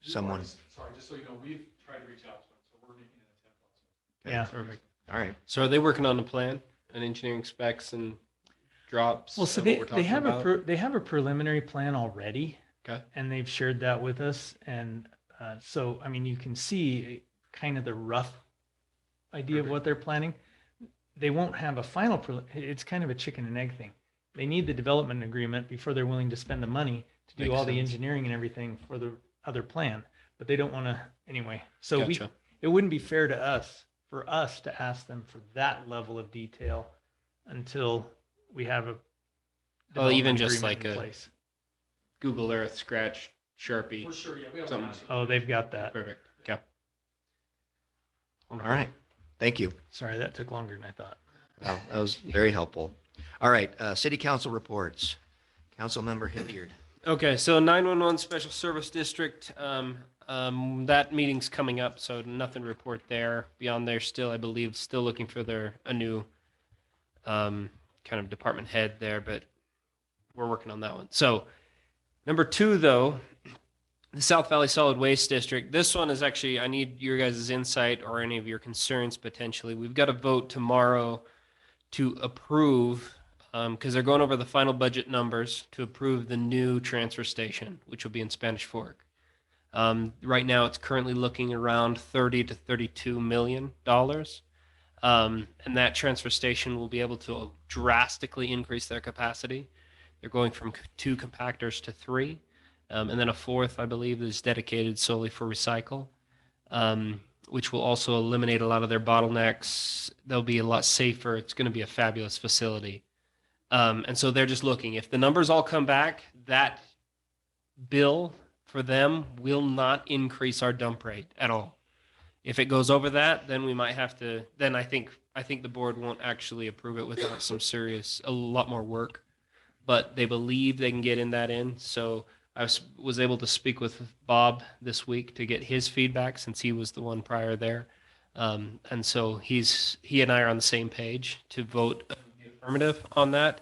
someone? Sorry, just so you know, we've tried to reach out to them, so we're making an attempt also. Yeah. Perfect. All right. So are they working on the plan and engineering specs and drops? Well, so of what we're they talking have about? they have a preliminary plan already. Okay. And they've shared that with us. And so, I mean, you can see kind of the rough idea of what they're planning, they won't have a final, it's kind of a chicken and egg thing. They need the development agreement before they're willing to spend the money to do Makes all the sense. engineering and everything for the other plan, but they don't want to, anyway. So Gotcha. it wouldn't be fair to us, for us to ask them for that level of detail until we have a Well, even development just agreement like in a place. Google Earth scratch Sharpie. For sure, yeah, we have Something. that. Oh, they've got that. Perfect. Okay. All right. Thank you. Sorry, that took longer than I thought. Well, that was very helpful. All right. City council reports. Councilmember Hilliard. Okay, so 911 Special Service District, that meeting's coming up, so nothing to report there. Beyond there, still, I believe, still looking for a new kind of department head there, but we're working on that one. So, number 2, though, the South Valley Solid Waste District. This one is actually, I need your guys' insight or any of your concerns potentially. We've got a vote tomorrow to approve, because they're going over the final budget numbers to approve the new transfer station, which will be in Spanish Fork. Right now, it's currently looking around $30 to $32 million. And that transfer station will be able to drastically increase their capacity. They're going from 2 compactors to 3. And then a 4th, I believe, is dedicated solely for recycle, which will also eliminate a lot of their bottlenecks. They'll be a lot safer. It's going to be a fabulous facility. And so they're just looking. If the numbers all come back, that bill for them will not increase our dump rate at all. If it goes over that, then we might have to. Then I think the board won't actually approve it without a lot more work. But they believe they can get that in. So I was able to speak with Bob this week to get his feedback since he was the one prior there. And so he and I are on the same page to vote affirmative on that.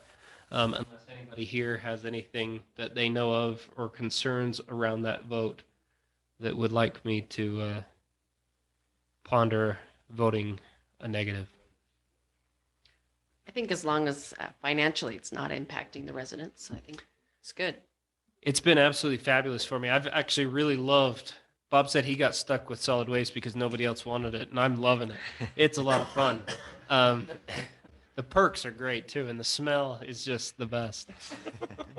Unless anybody here has anything that they know of or concerns around that vote that would like me to ponder voting a negative. I think as long as financially it's not impacting the residents, I think it's good. It's been absolutely fabulous for me. I've actually really loved. Bob said he got stuck with solid waste because nobody else wanted it, and I'm loving it. It's a lot of fun. The perks are great too, and the smell is just the best.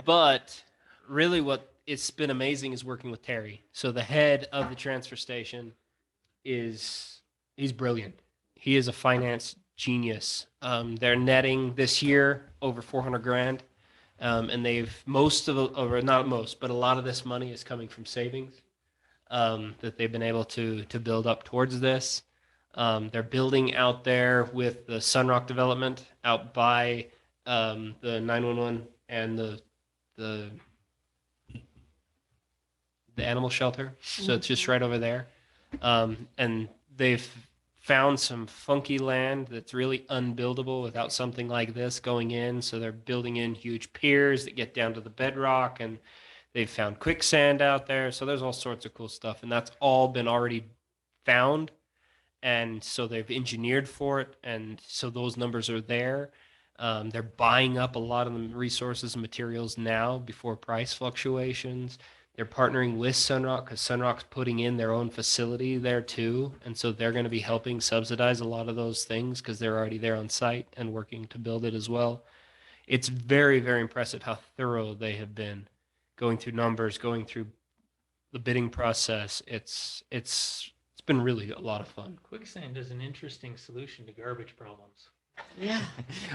But really, what it's been amazing is working with Terry. So the head of the transfer station he's brilliant. He is a finance genius. They're netting this year over 400 grand. And not most, but a lot of this money is coming from savings that they've been able to build up towards this. They're building out there with the Sunrock development out by the 911 and the animal shelter. So it's just right over there. And they've found some funky land that's really unbuildable without something like this going in. So they're building in huge piers that get down to the bedrock, and they've found quicksand out there. So there's all sorts of cool stuff, and that's all been already found. And so they've engineered for it, and so those numbers are there. They're buying up a lot of the resources and materials now before price fluctuations. They're partnering with Sunrock because Sunrock's putting in their own facility there too. And so they're going to be helping subsidize a lot of those things because they're already there on site and working to build it as well. It's very, very impressive how thorough they have been going through numbers, going through the bidding process. It's been really a lot of fun. Quicksand is an interesting solution to garbage problems. Yeah.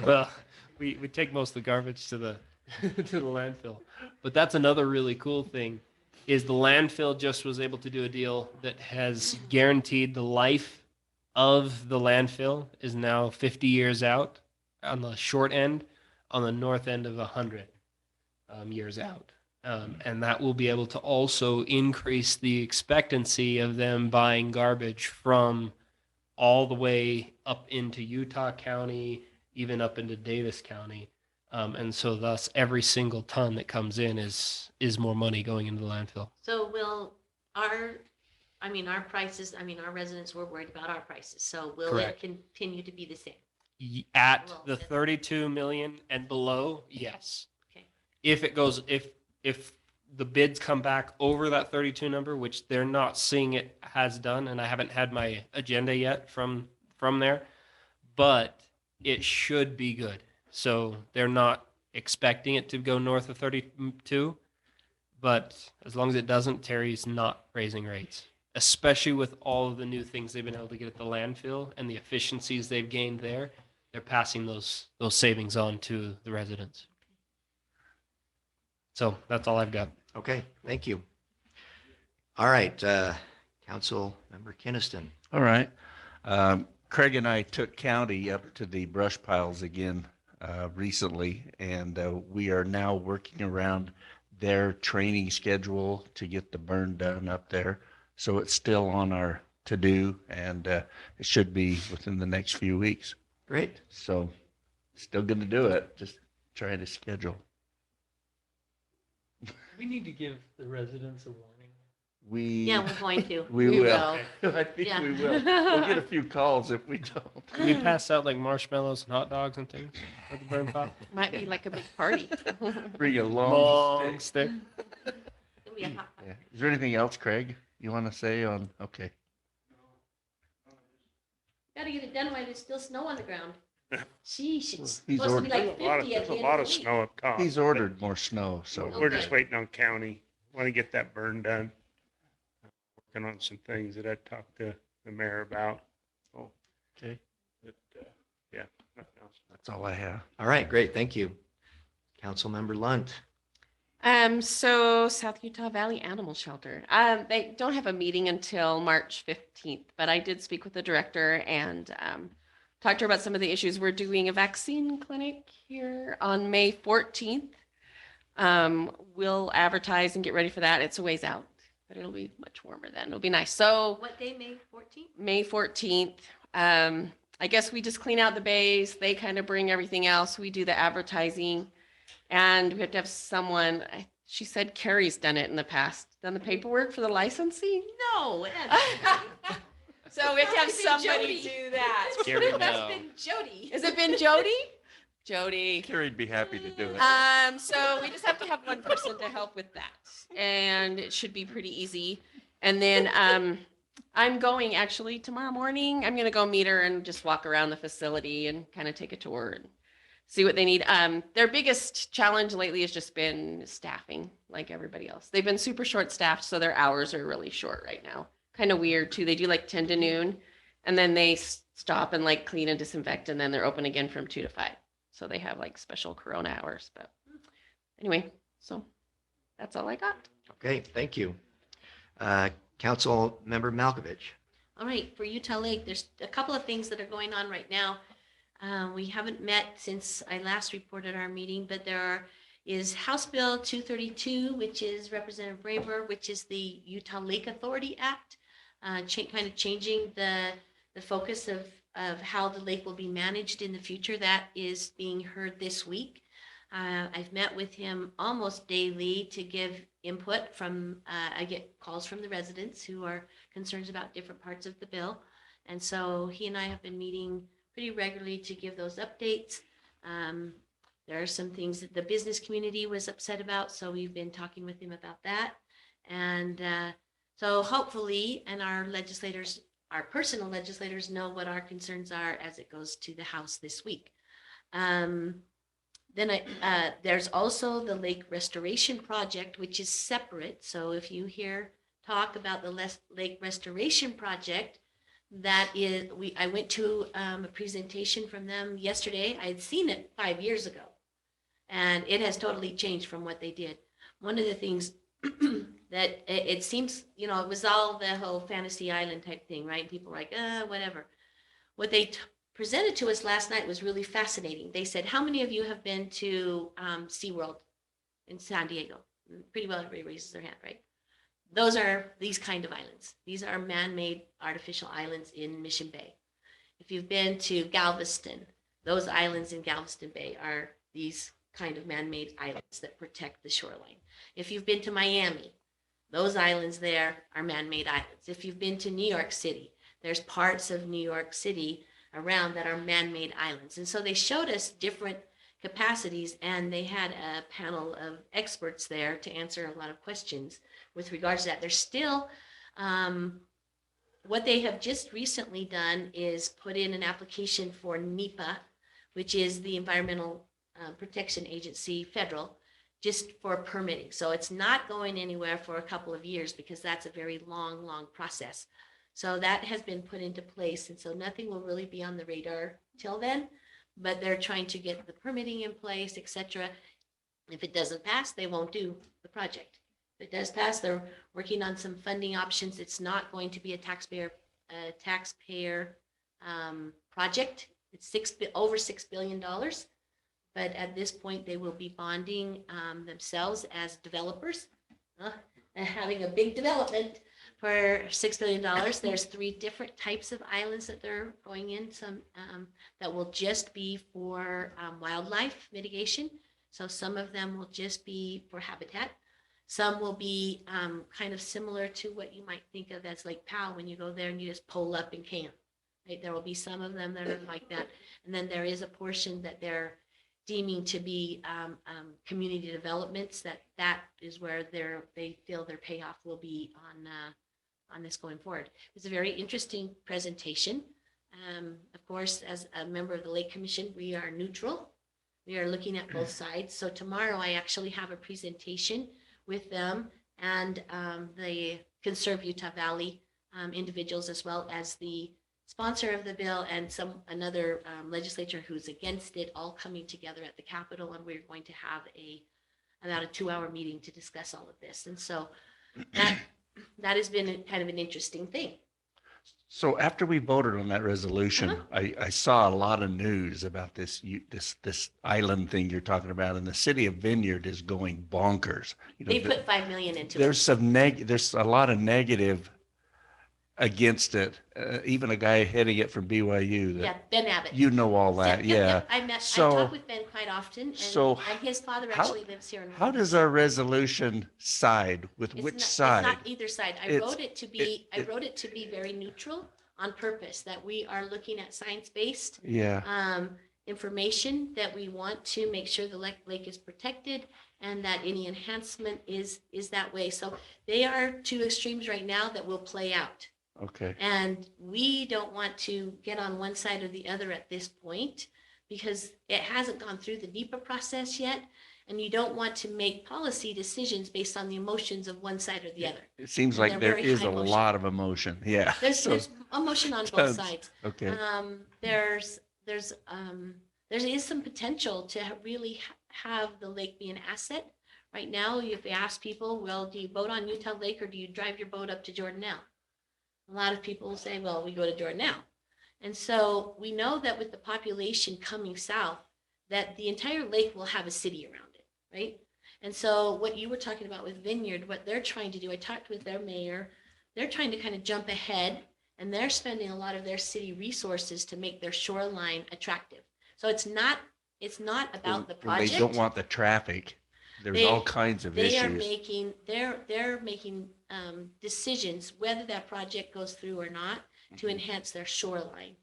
Well, we take most of the garbage to the to the landfill. But that's another really cool thing is the landfill just was able to do a deal that has guaranteed the life of the landfill is now 50 years out on the short end, on the north end of 100 years out. And that will be able to also increase the expectancy of them buying garbage from all the way up into Utah County, even up into Davis County. And so thus every single ton that comes in is more money going into the landfill. So will our prices, our residents were worried about our prices. So will Correct. it continue to be the same? At Well, the 32 million and below, yes. Okay. If it goes, if the bids come back over that 32 number, which they're not seeing it has done, and I haven't had my agenda yet from from there, but it should be good. So they're not expecting it to go north of 32, but as long as it doesn't, Terry's not raising rates, especially with all of the new things they've been able to get at the landfill and the efficiencies they've gained there. They're passing those savings on to the residents. So that's all I've got. Okay, thank you. All right, Council Member Kinnison. All right. Craig and I took county up to the brush piles again recently, and we are now working around their training schedule to get the burn done up there. So it's still on our to-do, and it should be within the next few weeks. Great. So still going to do it, just trying to schedule. We need to give the residents a warning. Yeah, we're going to. We We will. will. I think Yeah. we will. We'll get a few calls if we don't. Can we pass out like marshmallows and hot dogs and things at the burn pile? Might be like a big party. Bring a long Long stick. stick. It'll be a hot- Yeah. Is there anything else, Craig, you want to say on? Okay. Gotta get it done while there's still snow on the ground. Sheesh, it's He's supposed to be ordered- like There's a lot of, 50 at there's the a end lot of of the week. snow up top. He's ordered more snow, so. We're Okay. just waiting on county. Want to get that burn done. Working on some things that I talked to the mayor about. Okay. But, yeah, nothing else. That's all I have. All right, great, thank you. Council Member Lunt. So South Utah Valley Animal Shelter, they don't have a meeting until March 15th, but I did speak with the director and talked to her about some of the issues. We're doing a vaccine clinic here on May 14th. We'll advertise and get ready for that. It's a ways out, but it'll be much warmer then. It'll be nice. So What day, May 14th? May 14th. I guess we just clean out the bays. They kind of bring everything else. We do the advertising. And we have to have someone, she said Carrie's done it in the past, done the paperwork for the licensing. No. So we have to have It's been somebody Jody. do that. Scary That's no. been Jody. Has it been Jody? Jody. Carrie'd be happy to do it. So we just have to have one person to help with that. And it should be pretty easy. And then I'm going actually tomorrow morning. I'm going to go meet her and just walk around the facility and kind of take a tour and see what they need. Their biggest challenge lately has just been staffing, like everybody else. They've been super short staffed, so their hours are really short right now. Kind of weird too. They do like 10 to noon and then they stop and like clean and disinfect and then they're open again from 2 to 5. So they have like special Corona hours. But anyway, so that's all I got. Okay, thank you. Council Member Malkovich. All right, for Utah Lake, there's a couple of things that are going on right now. We haven't met since I last reported our meeting, but is House Bill 232, which is Representative Braver, which is the Utah Lake Authority Act, kind of changing the focus of how the lake will be managed in the future. That is being heard this week. I've met with him almost daily to give input from, I get calls from the residents who are concerned about different parts of the bill. And so he and I have been meeting pretty regularly to give those updates. There are some things that the business community was upset about, so we've been talking with him about that. And so hopefully, and our legislators, our personal legislators know what our concerns are as it goes to the House this week. Then there's also the Lake Restoration Project, which is separate. So if you hear talk about the Lake Restoration Project, that is, I went to a presentation from them yesterday. I had seen it 5 years ago, and it has totally changed from what they did. One of the things that it seems, it was all the whole fantasy island type thing, right? People were like, whatever. What they presented to us last night was really fascinating. They said, how many of you have been to SeaWorld in San Diego? Pretty well everybody raises their hand, right? Those are these kind of islands. These are man-made artificial islands in Mission Bay. If you've been to Galveston, those islands in Galveston Bay are these kind of man-made islands that protect the shoreline. If you've been to Miami, those islands there are man-made islands. If you've been to New York City, there's parts of New York City around that are man-made islands. And so they showed us different capacities, and they had a panel of experts there to answer a lot of questions with regards to that. There's still what they have just recently done is put in an application for NEPA, which is the Environmental Protection Agency, federal, just for permitting. So it's not going anywhere for a couple of years because that's a very long, long process. So that has been put into place. And so nothing will really be on the radar till then, but they're trying to get the permitting in place, et cetera. If it doesn't pass, they won't do the project. If it does pass, they're working on some funding options. It's not going to be a taxpayer project. It's over $6 billion. But at this point, they will be bonding themselves as developers, and having a big development for $6 billion. There's 3 different types of islands that they're going in. Some that will just be for wildlife mitigation. So some of them will just be for habitat. Some will be kind of similar to what you might think of as Lake Powell when you go there and you just pull up and camp. Right? There will be some of them that are like that. And then there is a portion that they're deeming to be community developments, that is where they feel their payoff will be on this going forward. It's a very interesting presentation. Of course, as a member of the Lake Commission, we are neutral. We are looking at both sides. So tomorrow I actually have a presentation with them and the Conserve Utah Valley individuals, as well as the sponsor of the bill and another legislator who's against it, all coming together at the Capitol, and we're going to have about a 2-hour meeting to discuss all of this. And so that has been kind of an interesting thing. So after we voted on that resolution, I saw a lot of news about this island thing you're talking about, and the city of Vineyard is going bonkers. They put $5 million into it. There's a lot of negative against it. Even a guy heading it from BYU. Yeah, Ben Abbott. You know all that, yeah. I So- talk with Ben quite often, and, so and his father how- actually lives here in How does our resolution side with which It's side? not either side. I It's- wrote it to be very neutral on purpose, that we are looking at science-based Yeah, information, that we want to make sure the lake is protected and that any enhancement is that way. So they are 2 extremes right now that will play out. okay. And we don't want to get on one side or the other at this point because it hasn't gone through the NEPA process yet. And you don't want to make policy decisions based on the emotions of one side or the other. It seems They're like there very is high a emotion. lot of emotion, yeah. There's So- emotion on both Tons. sides. Okay, There is some potential to really have the lake be an asset. Right now, if you ask people, well, do you boat on Utah Lake or do you drive your boat up to Jordanelle? A lot of people say, well, we go to Jordanelle. And so we know that with the population coming south, that the entire lake will have a city around it, right? And so what you were talking about with Vineyard, what they're trying to do, I talked with their mayor, they're trying to kind of jump ahead, and they're spending a lot of their city resources to make their shoreline attractive. So it's not about the Well, they project. don't want the traffic. There's They- all kinds of They are issues. making, they're making decisions whether that project goes through or not to Mhm. enhance their shoreline.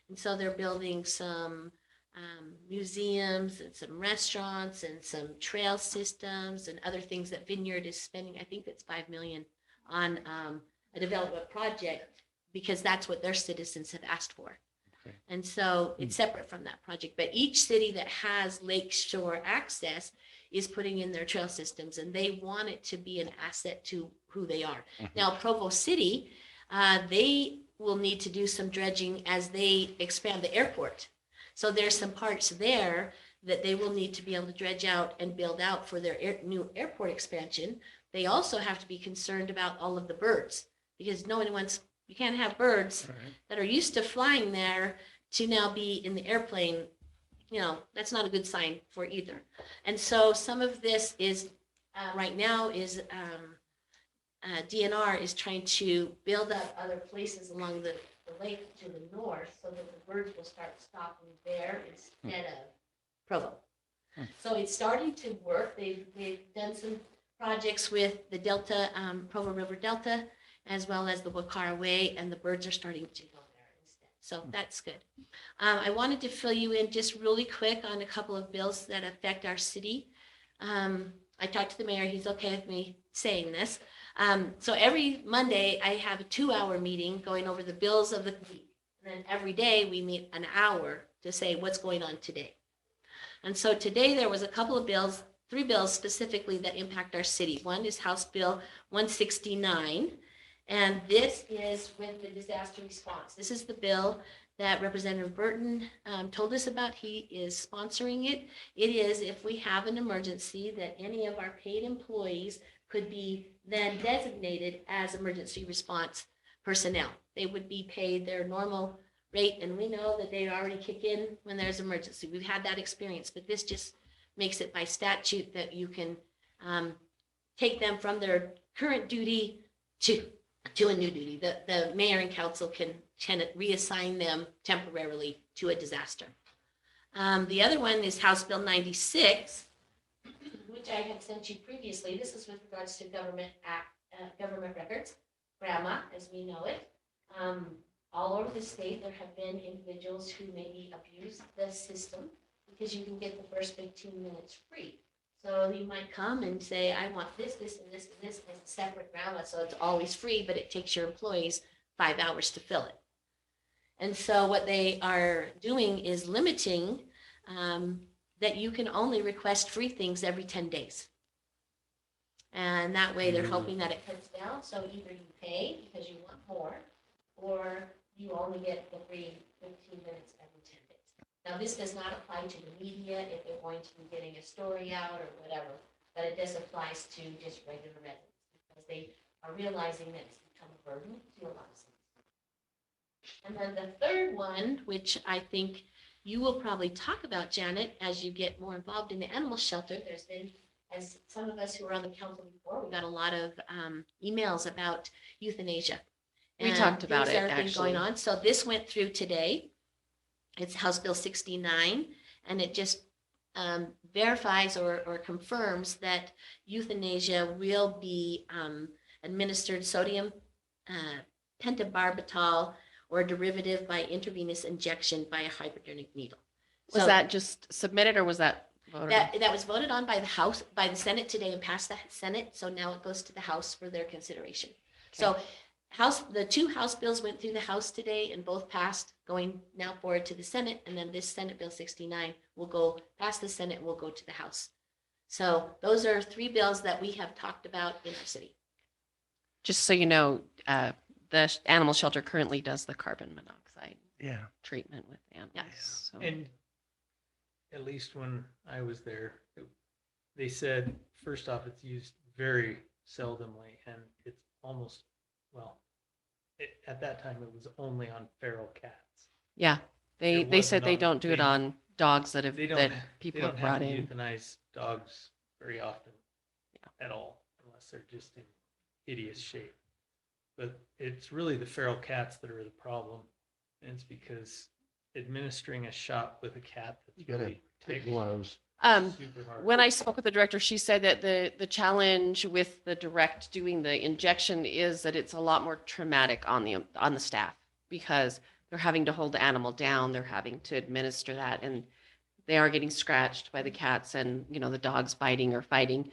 And so they're building some museums and some restaurants and some trail systems and other things that Vineyard is spending. I think it's $5 million on a development project because that's what their citizens have asked for. Okay. And so it's separate from that project. But each city that has lake shore access is putting in their trail systems, and they want it to be an asset to who they are. Mhm. Now, Provo City, they will need to do some dredging as they expand the airport. So there's some parts there that they will need to be able to dredge out and build out for their new airport expansion. They also have to be concerned about all of the birds because you can't have birds Right. that are used to flying there to now be in the airplane. That's not a good sign for either. And so some of this is right now is DNR is trying to build up other places along the lake to the north so that the birds will start stopping there instead of Provo. So it's starting to work. They've done some projects with the Delta, Provo River Delta, as well as the Wakara Way, and the birds are starting to go there instead. So that's good. I wanted to fill you in just really quick on a couple of bills that affect our city. I talked to the mayor. He's okay with me saying this. So every Monday, I have a 2-hour meeting going over the bills of the week. And then every day we meet an hour to say what's going on today. And so today there was a couple of bills, 3 bills specifically that impact our city. One is House Bill 169, and this is with the disaster response. This is the bill that Representative Burton told us about. He is sponsoring it. It is if we have an emergency that any of our paid employees could be then designated as emergency response personnel. They would be paid their normal rate, and we know that they already kick in when there's emergency. We've had that experience, but this just makes it by statute that you can take them from their current duty to a new duty. The mayor and council can reassign them temporarily to a disaster. The other one is House Bill 96, which I had sent you previously. This is with regards to government records, grandma, as we know it. All over the state, there have been individuals who maybe abuse the system because you can get the first 15 minutes free. So you might come and say, I want this, this, and this, and this as a separate grandma, so it's always free, but it takes your employees 5 hours to fill it. And so what they are doing is limiting that you can only request free things every 10 days. And that way they're hoping that it cuts down. So either you pay because you want more, or you only get the free 15 minutes every 10 days. Now, this does not apply to the media if they're going to be getting a story out or whatever, but it does apply to just regular residents because they are realizing that it's become a burden to a lot of cities. And then the third one, which I think you will probably talk about, Janet, as you get more involved in the animal shelter. There's been, as some of us who were on the council before, we got a lot of emails about euthanasia. We And talked about things it, that have been actually. going on. So this went through today. It's House Bill 69, and it just verifies or confirms that euthanasia will be administered sodium pentobarbital or a derivative by intravenous injection by a hypodermic needle. Was So that just submitted or was that voted on? that was voted on by the Senate today and passed the Senate. So now it goes to the House for their consideration. So the 2 House bills went through the House today and both passed, going now forward to the Senate. And then this Senate Bill 69 will go past the Senate, will go to the House. So those are 3 bills that we have talked about in our city. Just so you know, the animal shelter currently does the carbon monoxide Yeah. treatment with animals. So. And at least when I was there, they said, first off, it's used very seldomly, and it's almost, well, at that time, it was only on feral cats. Yeah, they It said wasn't they on- don't do it they- on dogs that have They that don't, people they have don't brought have to in. euthanize dogs very often at all, unless they're just in hideous shape. But it's really the feral cats that are the problem. And it's because administering a shot with a cat You that's gotta really take ticked, gloves. super hard. When I spoke with the director, she said that the challenge with the direct doing the injection is that it's a lot more traumatic on the staff because they're having to hold the animal down, they're having to administer that, and they are getting scratched by the cats and the dogs biting or fighting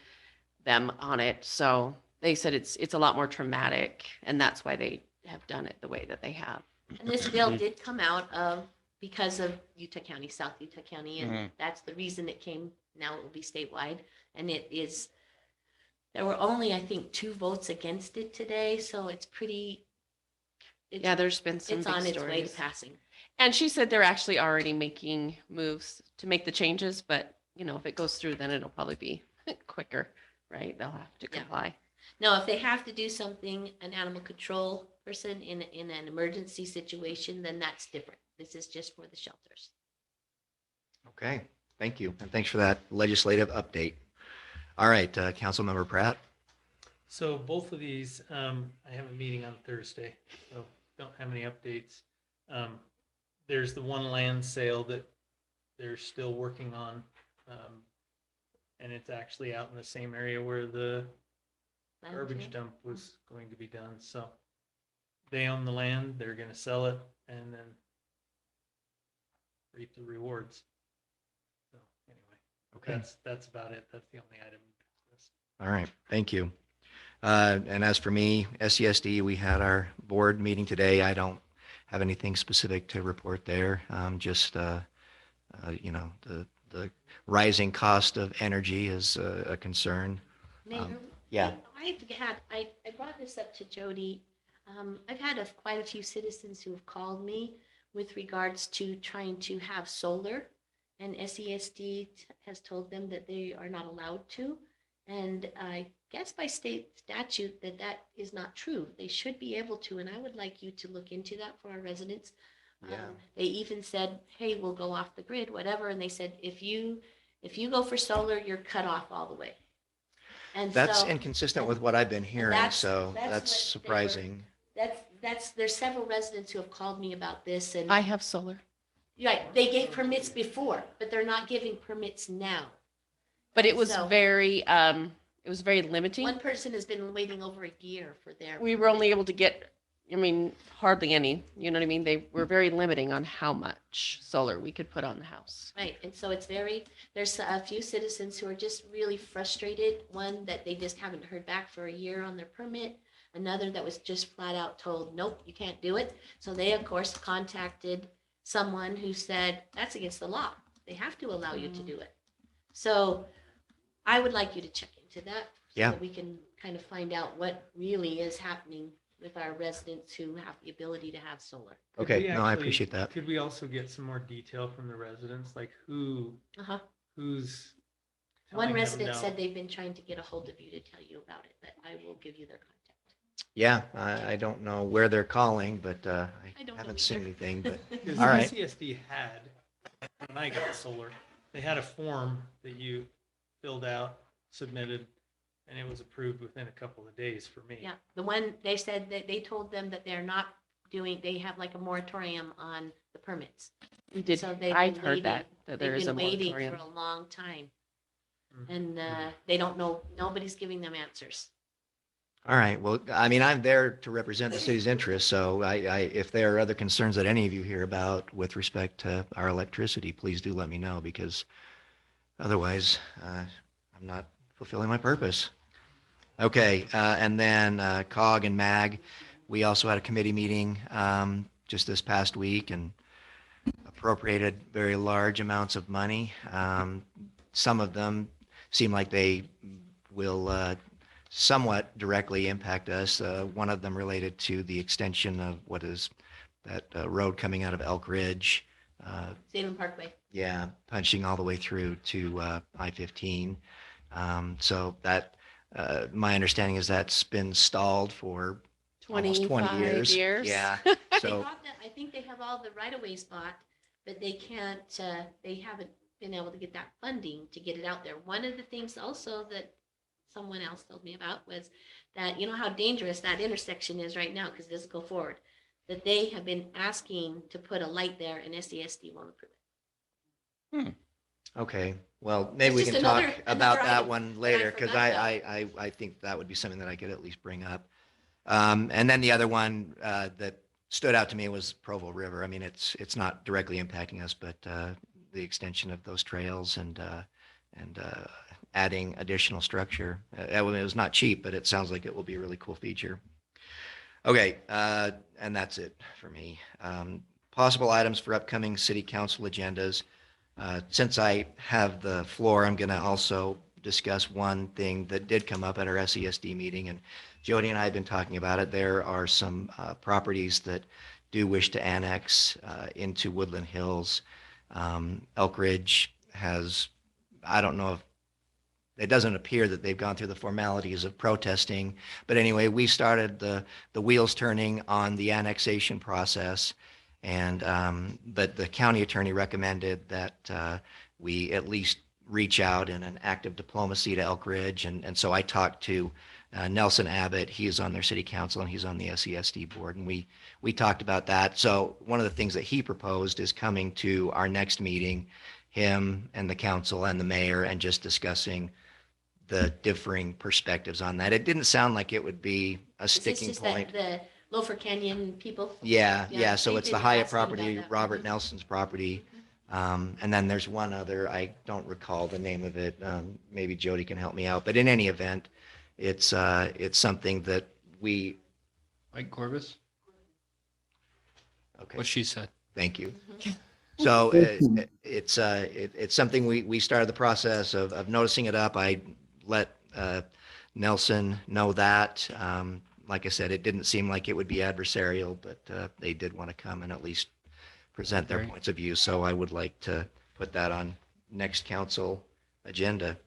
them on it. So they said it's a lot more traumatic, and that's why they have done it the way that they have. And this bill did come out of because of Utah County, South Utah County, and that's the reason it came. Now it will be statewide, and it is. There were only, I think, 2 votes against it today, so it's pretty. Yeah, there's been some It's big on its way to stories. passing. And she said they're actually already making moves to make the changes, but if it goes through, then it'll probably be quicker, right? They'll have to Yeah. comply. Now, if they have to do something, an animal control person in an emergency situation, then that's different. This is just for the shelters. Okay, thank you. And thanks for that legislative update. All right, Councilmember Pratt. So both of these, I have a meeting on Thursday, so don't have any updates. There's the one land sale that they're still working on. And it's actually out in the same area where the garbage dump was going to be done. So they own the land, they're gonna sell it and then reap the rewards. So anyway, Okay. that's about it. That's the only item. All right, thank you. And as for me, SESD, we had our board meeting today. I don't have anything specific to report there. Just, the rising cost of energy is a concern. Mayor, yeah. I brought this up to Jody. I've had quite a few citizens who have called me with regards to trying to have solar, and SESD has told them that they are not allowed to. And I guess by state statute that is not true. They should be able to, and I would like you to look into that for our residents. Yeah. They even said, hey, we'll go off the grid, whatever. And they said, if you go for solar, you're cut off all the way. And That's so, inconsistent with what I've been hearing, that's- so that's that's what they were- surprising. there's several residents who have called me about this, and I have solar, right, they gave permits before, but they're not giving permits now. but it was So- very, it was very limiting. One person has been waiting over a year for their. We were only able to get, I mean, hardly any, you know what I mean? They were very limiting on how much solar we could put on the house. Right, and so there's a few citizens who are just really frustrated. One, that they just haven't heard back for a year on their permit. Another that was just flat out told, nope, you can't do it. So they, of course, contacted someone who said, that's against the law. They have to allow you to do it. So I would like you to check into that. Yeah. So that we can kind of find out what really is happening with our residents who have the ability to have solar. Could Okay, we no, I actually- appreciate that. Could we also get some more detail from the residents, like Uh-huh. who's? One telling them resident no? said they've been trying to get a hold of you to tell you about it, but I will give you their contact. Yeah, I don't know where they're calling, but I I don't know haven't seen either. anything, but Because all right. CSD had, when I got solar, they had a form that you filled out, submitted, and it was approved within a couple of days for me. Yeah, the one, they said that they told them that they're not they have like a moratorium on the permits. We did, So they've I've been heard waiting- that there They've is a been waiting moratorium. for a long time, Mhm. and they don't know, nobody's giving them answers. All right. Well, I mean, I'm there to represent the city's interests. So if there are other concerns that any of you hear about with respect to our electricity, please do let me know, because otherwise I'm not fulfilling my purpose. Okay. And then COG and MAG, we also had a committee meeting just this past week and appropriated very large amounts of money. Some of them seem like they will somewhat directly impact us. One of them related to the extension of what is that road coming out of Elk Ridge. Salem Parkway. Yeah, punching all the way through to I-15. So that, my understanding is that's been stalled for almost 20 25 years. Yeah. So I think they have all the right-of-ways bought, but they can't, they haven't been able to get that funding to get it out there. One of the things also that someone else told me about was that, you know how dangerous that intersection is right now, because it doesn't go forward, that they have been asking to put a light there and SESD won't approve it. okay, well, maybe we It's can just talk another about that item one that I later, because forgot I think that would be something that I could at least bring up. And then the other one that stood out to me was Provo River. I mean, it's not directly impacting us, but the extension of those trails and adding additional structure. It was not cheap, but it sounds like it will be a really cool feature. Okay, and that's it for me. Possible items for upcoming city council agendas. Since I have the floor, I'm going to also discuss one thing that did come up at our SESD meeting, and Jody and I have been talking about it. There are some properties that do wish to annex into Woodland Hills. Elk Ridge has, I don't know if, it doesn't appear that they've gone through the formalities of protesting, but anyway, we started the wheels turning on the annexation process, and but the county attorney recommended that we at least reach out in an act of diplomacy to Elk Ridge, and so I talked to Nelson Abbott. He is on their city council and he's on the SESD board, and we talked about that. So one of the things that he proposed is coming to our next meeting, him and the council and the mayor, and just discussing the differing perspectives on that. It didn't sound like it would be a Is this sticking just point. the Loafer Canyon people? Yeah. So they've it's the been Hyatt asking about property, that. Robert Mhm. Nelson's property. And then there's one other, I don't recall the name of it. Maybe Jody can help me out. But in any event, It's something that we, Mike Corbus, okay, what she said. thank you. So it's something we started the process of noticing it up. I let Nelson know that. Like I said, it didn't seem like it would be adversarial, but they did want to come and at least present their Great. points of view. So I would like to put that on next council agenda.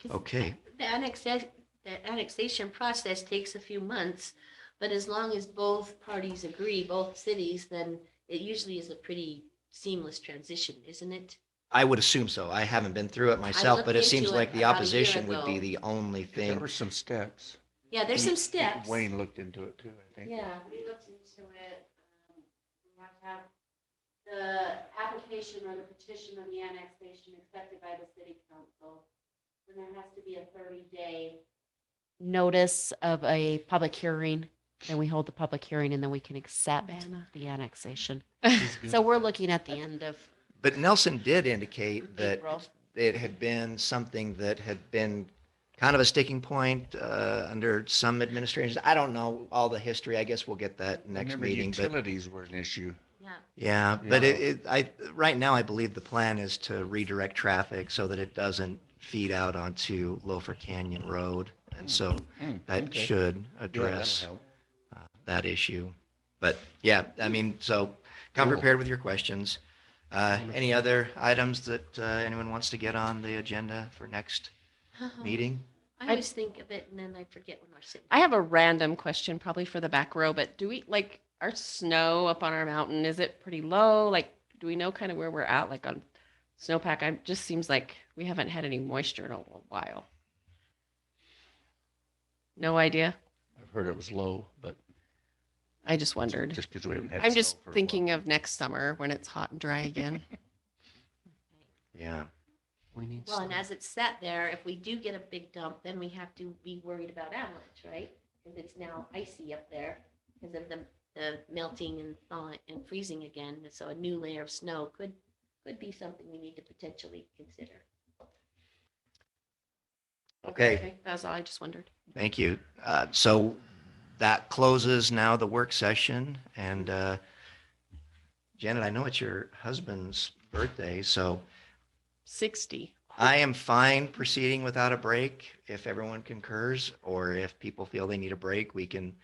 'Cause Okay. The annexation process takes a few months, but as long as both parties agree, both cities, then it usually is a pretty seamless transition, isn't it? I would assume so. I haven't been through it myself, looked but it into seems it like the about a year opposition would be ago. the only There thing. were some steps. Yeah, there's some steps. Wayne looked into it too, I think. Yeah, We looked into it. We have to have the application or the petition of the annexation accepted by the city council. And there has to be a 30-day notice of a public hearing. Then we hold the public hearing and then we can accept the annexation. So we're looking at the end of But Nelson did indicate that April. it had been something that had been kind of a sticking point under some administrations. I don't know all the history. I guess we'll get that next Remember, meeting. But utilities were an issue. Yeah. yeah, but Yeah. right now I believe the plan is to redirect traffic so that it doesn't feed out onto Loafer Canyon Road, and so that Okay. should Yeah, address that'll help. that issue. But yeah, I mean, so come Cool. prepared with your questions. Any other items that anyone wants to get on the agenda for next meeting? I always think of it and then I forget when we're sitting. I have a random question probably for the back row, but do we like our snow up on our mountain? Is it pretty low? Like, do we know kind of where we're at? Like on snowpack, I just seems like we haven't had any moisture in a while. No idea. I've heard it was low, but I just wondered. just because we haven't had I'm snow just for a while. thinking of next summer when it's hot and dry again. Yeah. We need Well, and snow. as it's sat there, if we do get a big dump, then we have to be worried about avalanche, right? Because it's now icy up there because of the melting and thawing and freezing again. So a new layer of snow could be something we need to potentially consider. Okay. That's all I just wondered. Thank you. So that closes now the work session. And Janet, I know it's your husband's birthday, so 60. I am fine proceeding without a break if everyone concurs, or if people feel they need a break, we can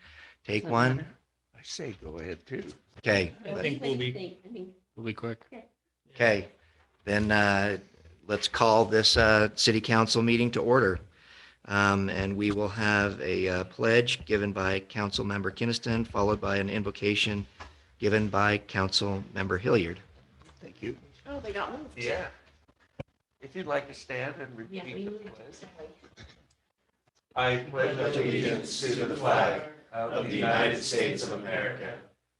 take Doesn't one. matter. I say go ahead too. Okay. I think we'll be, We'll be quick. Okay. Then let's call this city council meeting to order. And we will have a pledge given by Council Member Kinnison, followed by an invocation given by Council Member Hilliard. Thank you. Oh, they got moved. Yeah. If you'd like to stand and Yeah, we repeat the moved pledge. it. I pledge allegiance to the flag of the United States of America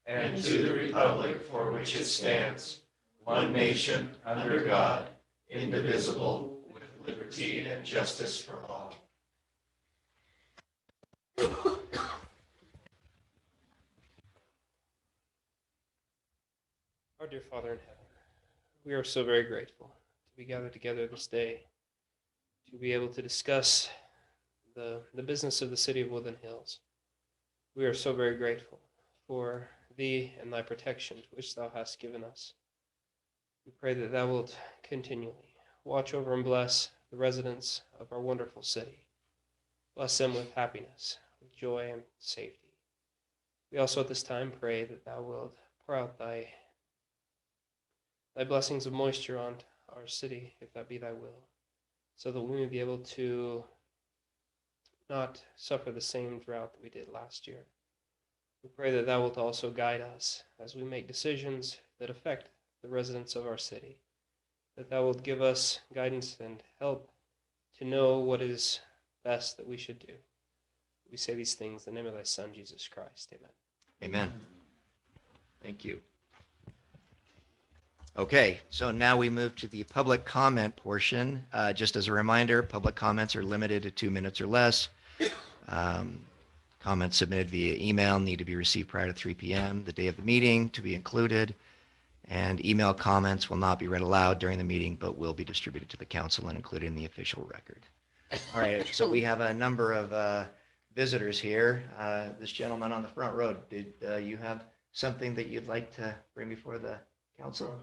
and to the republic for which it stands, one nation, under God, indivisible, with liberty and justice for all. Our dear Father in heaven, we are so very grateful to be gathered together this day, to be able to discuss the business of the city of Woodland Hills. We are so very grateful for thee and thy protection which thou hast given us. We pray that thou wilt continually watch over and bless the residents of our wonderful city. Bless them with happiness, with joy and safety. We also at this time pray that thou wilt pour out thy blessings of moisture on our city, if that be thy will, so that we may be able to not suffer the same drought that we did last year. We pray that thou wilt also guide us as we make decisions that affect the residents of our city, that thou wilt give us guidance and help to know what is best that we should do. We say these things in the name of thy Son, Jesus Christ. Amen. Amen. Thank you. Okay, so now we move to the public comment portion. Just as a reminder, public comments are limited to 2 minutes or less. Comments submitted via email need to be received prior to 3 p.m. the day of the meeting to be included. And email comments will not be read aloud during the meeting, but will be distributed to the council and included in the official record. All right, so we have a number of visitors here. This gentleman on the front row, did you have something that you'd like to bring before the council?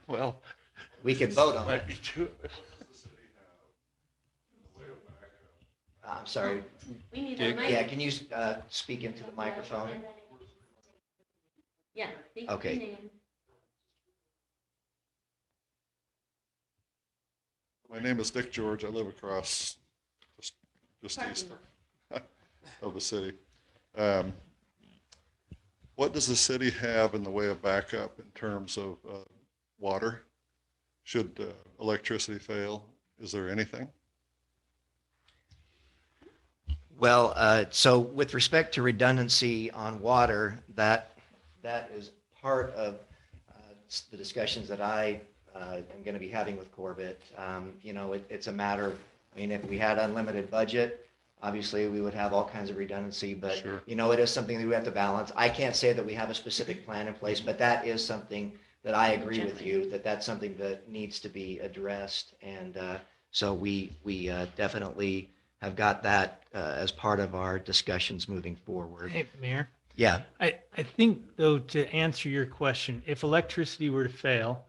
Well, We could vote on might it. be too. I'm sorry. We need Dick? a mic. Yeah, can you speak into the microphone? Yeah. speak Okay. your name. My name is Dick George. I live across, just Parking east lot. of the city. What does the city have in the way of backup in terms of water? Should electricity fail? Is there anything? Well, so with respect to redundancy on water, that is part of the discussions that I am going to be having with Corbett. You know, it's a matter of, I mean, if we had unlimited budget, obviously we would have all kinds of redundancy, but Sure. you know, it is something that we have to balance. I can't say that we have a specific plan in place, but that is something that I agree with you, that that's something that needs to be addressed. And so we definitely have got that as part of our discussions moving forward. Hey, Mayor, Yeah, I think though, to answer your question, if electricity were to fail,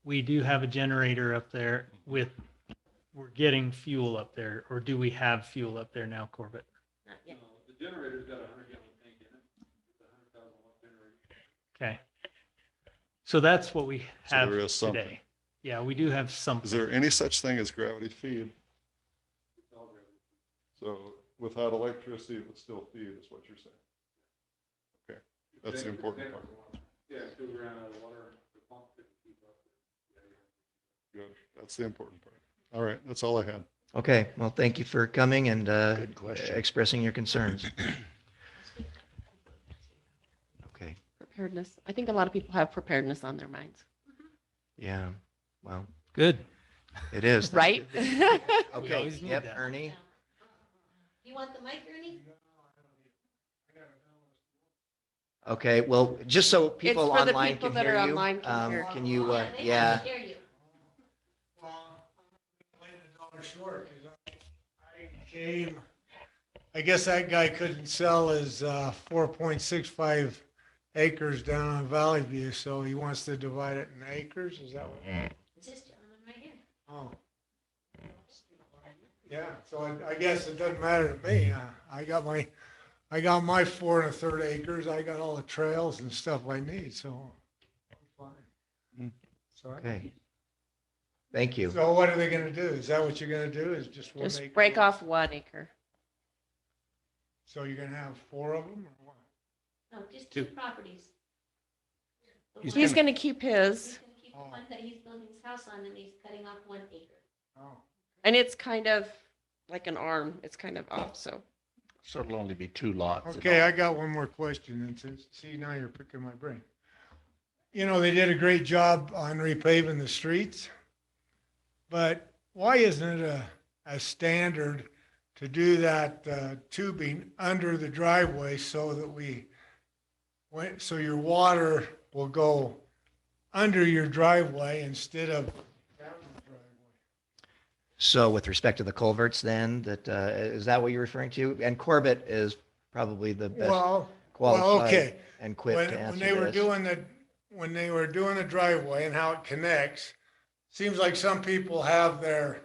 we do have a generator up there with, we're getting fuel up there, or do we have fuel up there now, Corbett? Not yet. The generator's got a 100-gallon tank in it. It's a 100,000-watt generator. Okay. So that's what we So have there is something. today. Yeah, we do have Is something. there any such thing as gravity feed? It's all gravity. So without electricity, it would still feed, is what you're saying? Okay, that's the important part. Yeah, if we ran out of water, the pump could keep up. Good, that's the important part. All right, that's all I had. okay. Well, thank you for coming and Good question. expressing your concerns. Okay, Preparedness. I think a lot of people have preparedness on their minds, yeah, well, Good. it is. right? Okay, always need yep, that. Ernie. You want the mic, Ernie? Okay, well, just so people for the online people can that hear are you, online can hear. can you, They have yeah, to hear you. I guess that guy couldn't sell his 4.65 acres down on Valley View, so he wants to divide it in acres, is that what? It's this gentleman right here. Oh. Yeah, so I guess it doesn't matter to me. I got my 4 1/3 acres. I got all the trails and stuff I need, so I'm fine. So, okay. Thank you. so what are they gonna do? Is that what you're gonna do? Is just one Just acre? break off 1 acre. So you're gonna have 4 of them or what? No, just Two. 2 properties. The He's one- He's going to keep He's his, gonna keep the one that he's building his house on, and he's cutting off 1 acre. Oh. and it's kind of like an arm. It's kind of off, so. So it'll only be 2 lots. Okay, I got one more question, and since, see, now you're picking my brain. You know, they did a great job on repaving the streets, but why isn't it a standard to do that tubing under the driveway so that so your water will go under your driveway instead of down the driveway? So with respect to the culverts then, is that what you're referring to? And Corbett is probably the best Well, qualified okay. and equipped to When answer they were this. when they were doing the driveway and how it connects, seems like some people have their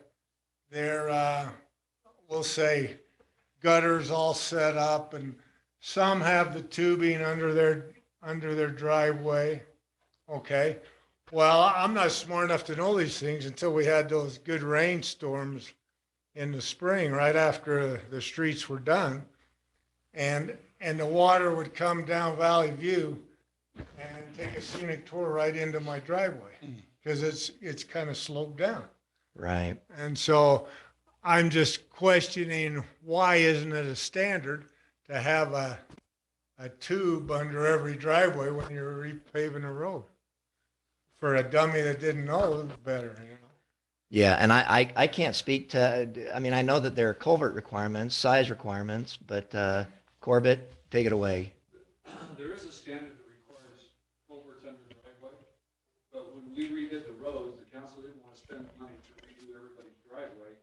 we'll say gutters all set up, and some have the tubing under their driveway. Okay. Well, I'm not smart enough to know these things until we had those good rainstorms in the spring, right after the streets were done. And the water would come down Valley View and take a scenic tour right into my driveway because it's kind of sloped down. Right. And so I'm just questioning, why isn't it a standard to have a tube under every driveway when you're repaving a road? For a dummy that didn't know better, you know? Yeah, and I can't speak to, I mean, I know that there are culvert requirements, size requirements, but Corbett, take it away. There is a standard that requires culverts under the driveway, but when we redid the roads, the council didn't want to spend money to redo everybody's driveway.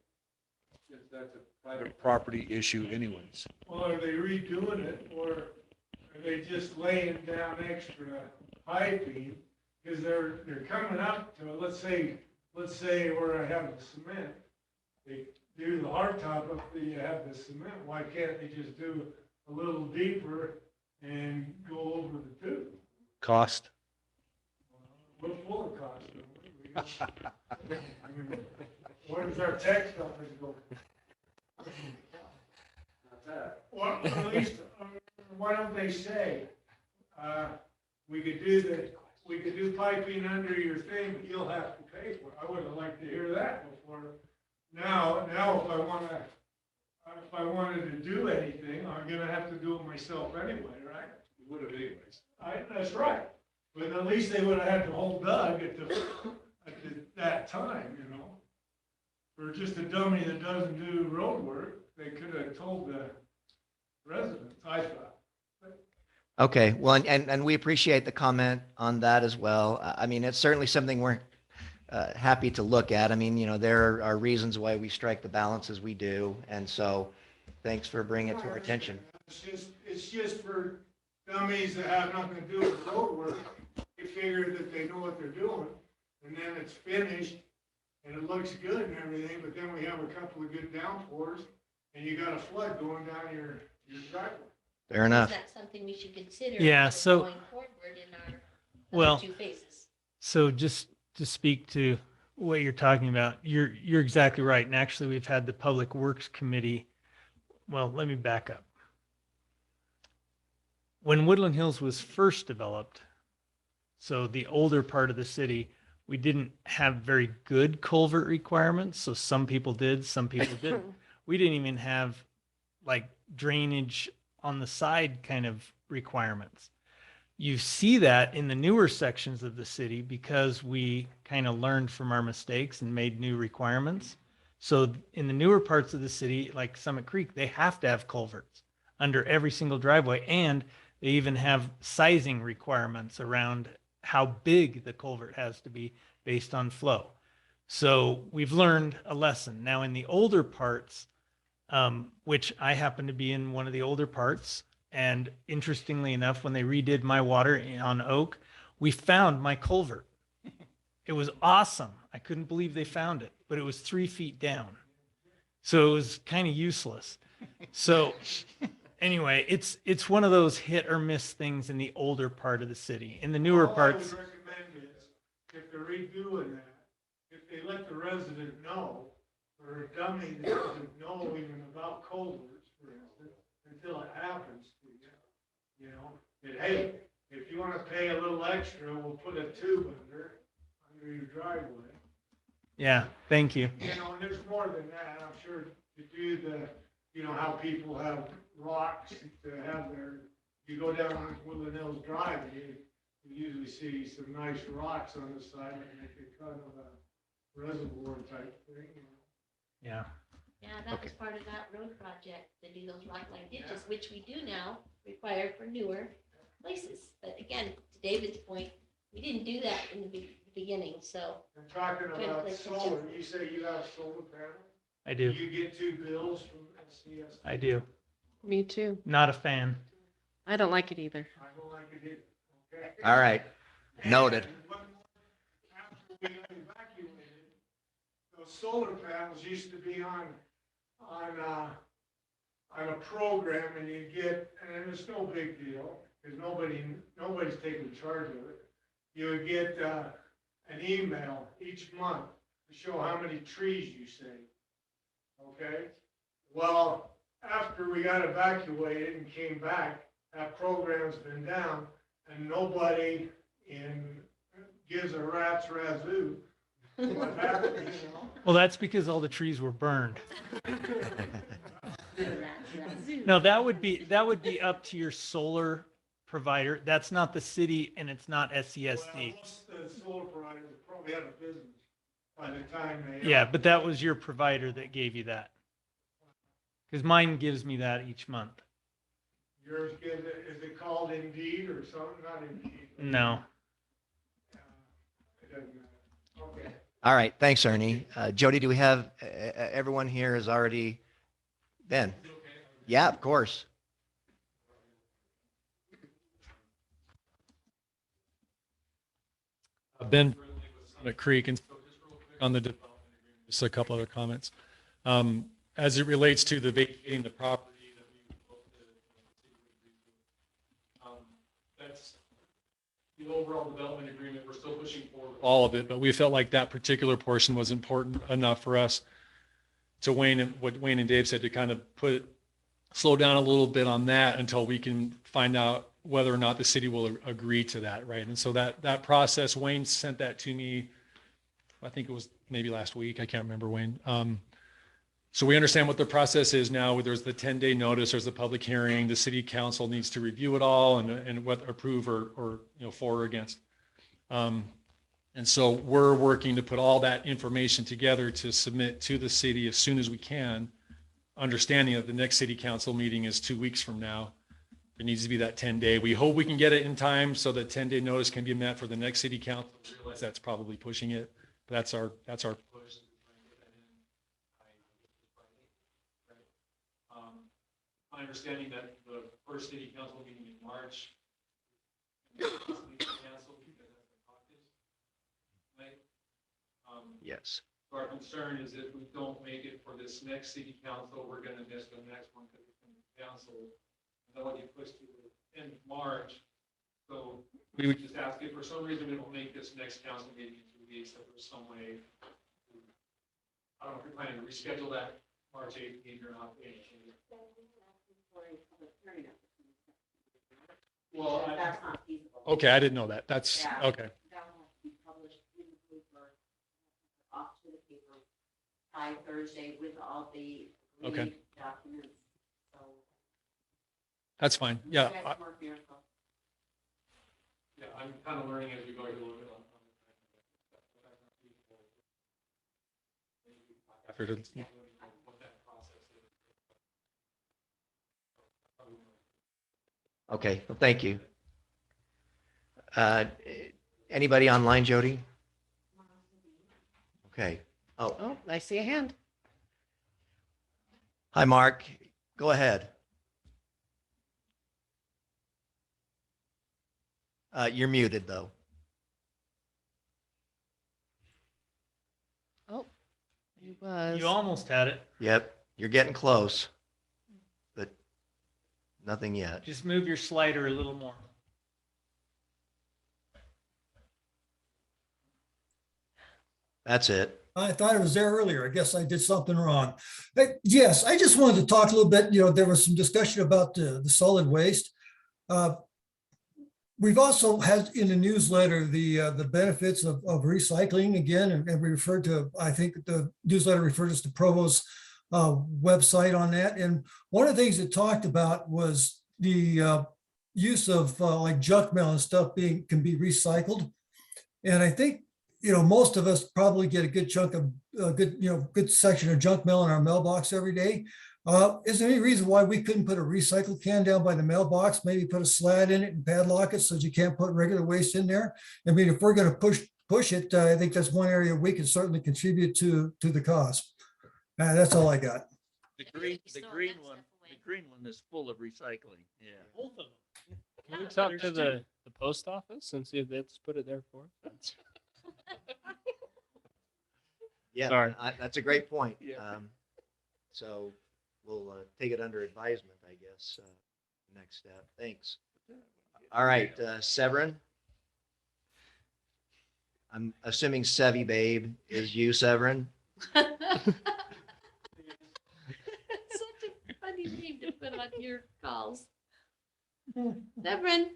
That's a private property issue anyways. Well, are they redoing it or are they just laying down extra piping? Because they're coming up to, let's say where I have the cement, they do the hard top up there, you have the cement, why can't they just do a little deeper and go over the tube? Cost? We're full of cost. Where does our tax dollars go? Well, at least, why don't they say, we could do piping under your thing, but you'll have to pay for it. I would have liked to hear that before. Now, if I wanted to do anything, I'm gonna have to do it myself anyway, right? You would have anyways. That's right. But at least they would have had to hold Doug at that time, you know? For just a dummy that doesn't do road work, they could have told the residents, I thought. Okay, well, and we appreciate the comment on that as well. I mean, it's certainly something we're happy to look at. I mean, you know, there are reasons why we strike the balance as we do, and so thanks for bringing it to our attention. It's just for dummies that have nothing to do with road work. They figure that they know what they're doing, and then it's finished, and it looks good and everything, but then we have a couple of good downpours, and you got a flood going down your driveway. Fair enough. Is that something we should consider? Yeah, kind of so- Going forward in our Well- other two phases. So just to speak to what you're talking about, you're exactly right. And actually, we've had the Public Works Committee. Well, let me back up. When Woodland Hills was first developed, so the older part of the city, we didn't have very good culvert requirements. So some people did, some people didn't. We didn't even have like drainage on the side kind of requirements. You see that in the newer sections of the city because we kind of learned from our mistakes and made new requirements. So in the newer parts of the city, like Summit Creek, they have to have culverts under every single driveway. And they even have sizing requirements around how big the culvert has to be based on flow. So we've learned a lesson. Now in the older parts, which I happen to be in one of the older parts, and interestingly enough, when they redid my water on Oak, we found my culvert. It was awesome. I couldn't believe they found it, but it was 3 feet down. So it was kind of useless. So anyway, it's one of those hit or miss things in the older part of the city. In the newer parts. All I would recommend is, if they're redoing that, if they let the resident know, or a dummy that doesn't know even about culverts, for instance, until it happens to you, you know, that, hey, if you want to pay a little extra, we'll put a tube under your driveway. Yeah, thank you. You know, and there's more than that, I'm sure, to do the, you know, how people have rocks to have their, you go down Woodland Hills Drive, you usually see some nice rocks on the side that make it kind of a reservoir type thing, you know. Yeah. Yeah, that was part of that road project, to do those rock-like ditches, which we do now, required for newer places. But again, to David's point, we didn't do that in the beginning, so. I'm talking about solar, you say you have solar panels? I do. You get 2 bills from SCS? I do. Me too. Not a fan. I don't like it either. I don't like it either, okay? All right, noted. And one more, after we got evacuated, those solar panels used to be on a program, and you get, and it's no big deal, because nobody's taking charge of it. You would get an email each month to show how many trees you saved, okay? Well, after we got evacuated and came back, that program's been down, and nobody gives a rat's razoo what happened, you know? Well, that's because all the trees were burned. No, that would be up to your solar provider. That's not the city and it's not Well, SCSD. most of the solar providers probably had a business by the time they. Yeah, but that was your provider that gave you that. Because mine gives me that each month. Yours gives it, is it called Indeed or something? Not Indeed. No. It doesn't matter. Okay. All right. Thanks, Ernie. Jody, do we have everyone here has already been? Yeah, of course. Ben Summit Creek, and on the development agreement, just a couple other comments. As it relates to the vacating the property that we both that's the overall development agreement. We're still pushing forward with all of it, but we felt like that particular portion was important enough for us to what Wayne and Dave said, to kind of slow down a little bit on that until we can find out whether or not the city will agree to that, right? And so that process, Wayne sent that to me, I think it was maybe last week, I can't remember, Wayne. So we understand what the process is now. There's the 10-day notice, there's the public hearing, the city council needs to review it all and what approve or for or against. And so we're working to put all that information together to submit to the city as soon as we can, understanding that the next city council meeting is 2 weeks from now. There needs to be that 10-day. We hope we can get it in time so that 10-day notice can be met for the next city council. I realize that's probably pushing it, but that's our push. My understanding that the first city council meeting in March canceled because that's the caucus, right? Yes. So our concern is if we don't make it for this next city council, we're going to miss the next one because it's going to be canceled. And then when you push to the end of March, so we would just ask if for some reason we don't make this next council meeting in 2 weeks, that there's some way. I don't know if you're planning to reschedule that March 18th or not. Well, That's not feasible. okay, I didn't know that. That's Yeah. okay. That will have to be published in the paper, off to the paper by Thursday with all the Okay. agreed documents. So That's fine. you Yeah. guys work miracle. Yeah, I'm kind of learning as we go here a little bit on after the, what that process is. Okay. Well, thank you. Anybody online, Jody? Okay. Oh, Oh, I see a hand. hi, Mark. Go ahead. You're muted, though. Oh, he was. You almost had it. Yep. You're getting close, but nothing yet. Just move your slider a little more. That's it. I thought it was there earlier. I guess I did something wrong. Yes, I just wanted to talk a little bit. There was some discussion about the solid waste. We've also had in the newsletter the benefits of recycling again, and we referred to, I think the newsletter referred us to Provo's website on that. And one of the things it talked about was the use of like junk mail and stuff can be recycled. And I think most of us probably get a good chunk of good section of junk mail in our mailbox every day. Is there any reason why we couldn't put a recycle can down by the mailbox, maybe put a slat in it and padlock it so that you can't put regular waste in there? I mean, if we're going to push it, I think that's one area we can certainly contribute to the cost. That's all I got. The green one is full of recycling. Yeah. Both of them. Can we talk to the post office and see if they'll just put it there for us? Yeah, Sorry. that's a great point. Yeah. So we'll take it under advisement, I guess. Next step. Thanks. All right, Severin. I'm assuming Sevy Babe is you, Severin. Such a funny name to put on your calls. Severin.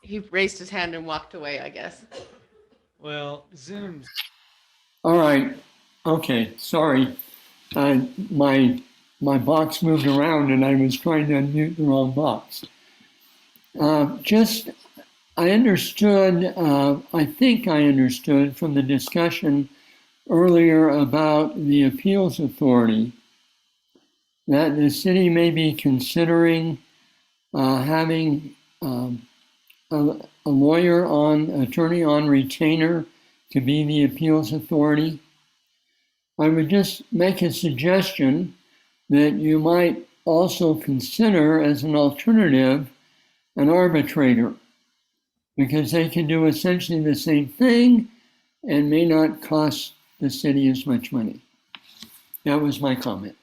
He raised his hand and walked away, I guess. Well, Zoom's. All right. Okay. Sorry. My box moved around and I was trying to unmute the wrong box. I understood, I think I understood from the discussion earlier about the appeals authority that the city may be considering having attorney on retainer to be the appeals authority. I would just make a suggestion that you might also consider as an alternative an arbitrator, because they can do essentially the same thing and may not cost the city as much money. That was my comment.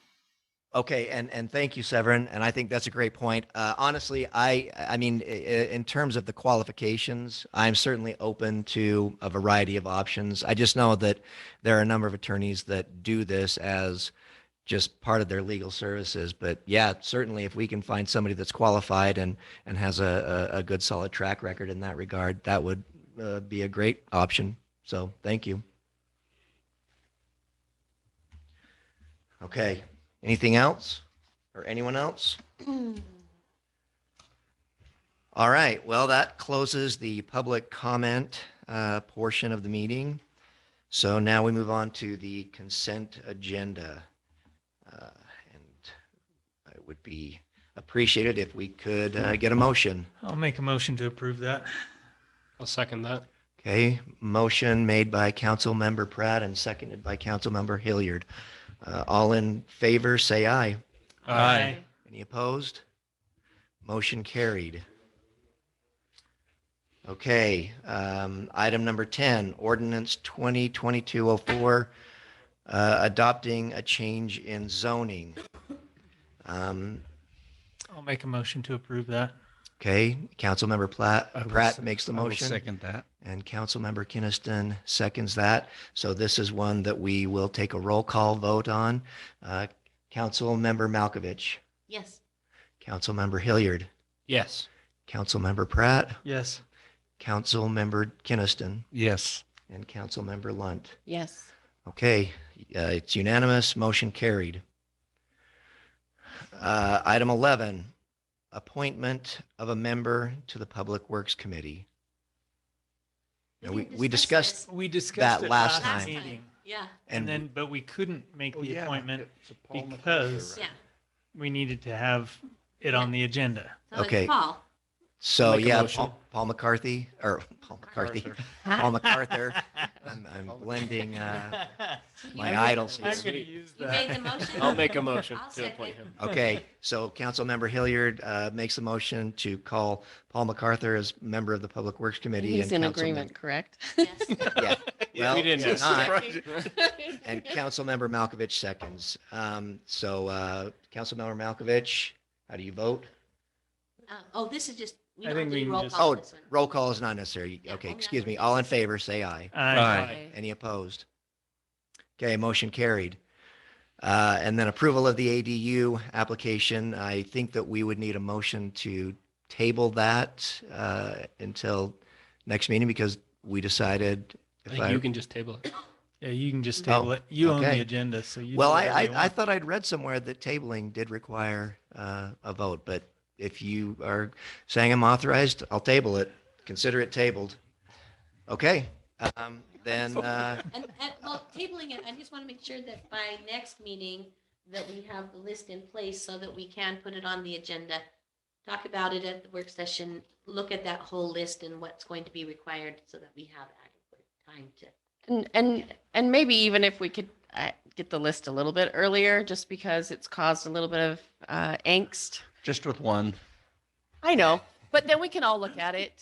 Okay, and thank you, Severin. And I think that's a great point. Honestly, I mean, in terms of the qualifications, I'm certainly open to a variety of options. I just know that there are a number of attorneys that do this as just part of their legal services. But yeah, certainly if we can find somebody that's qualified and has a good solid track record in that regard, that would be a great option. So thank you. Okay. Anything else or anyone else? All right. Well, that closes the public comment portion of the meeting. So now we move on to the consent agenda. And I would be appreciated if we could get a motion. I'll make a motion to approve that. I'll second that. Okay. Motion made by Council Member Pratt and seconded by Council Member Hilliard. All in favor, say aye. Aye. Any opposed? Motion carried. Okay, item number 10, ordinance 2022-04, adopting a change in zoning. I'll make a motion to approve that. Okay, Councilmember Pratt makes the I will motion. second that. And Councilmember Kinnison seconds that. So this is one that we will take a roll call vote on. Councilmember Malkovich, Yes. Councilmember Hilliard, Yes. Councilmember Pratt, Yes. Councilmember Kinnison, Yes. and Councilmember Lunt. Yes. Okay, it's unanimous, motion carried. Item 11, appointment of a member to the Public Works Committee. Now, we discussed We discussed that it last last time. meeting. Yeah. And then, but we couldn't make Oh, the yeah, appointment it's a Paul McCarthy, because Yeah. we needed to have it on the agenda. So Okay. it's Paul. So Make a yeah, motion. Paul McCarthy, or Paul McCarthy, Paul MacArthur. I'm blending my idols I'm here. gonna use You made that. the motion? I'll make a motion I'll to appoint second. him. Okay, so Councilmember Hilliard makes a motion to call Paul MacArthur as member of the Public Works Committee. He's in and agreement, correct? Yes. Yeah, well, we didn't he's ask. not. And Councilmember Malkovich seconds. So Councilmember Malkovich, how do you vote? Oh, this is just, we I don't think have we to can roll just- call Oh, this one. roll call is not necessary. Yeah, Okay, only excuse on me. the All in favor, say aye. Aye. Any opposed? Okay, motion carried. And then approval of the ADU application. I think that we would need a motion to table that until next meeting because we decided. I think you can just table it. Yeah, you can just table it. You own okay. the agenda, so you. Well, do whatever you I want. thought I'd read somewhere that tabling did require a vote, but if you are saying I'm authorized, I'll table it. Consider it tabled. Okay, then, And, well, tabling it, I just want to make sure that by next meeting, that we have the list in place so that we can put it on the agenda. Talk about it at the work session, look at that whole list and what's going to be required so that we have adequate time to. And maybe even if we could get the list a little bit earlier, just because it's caused a little bit of angst. Just with one. I know, but then we can all look at it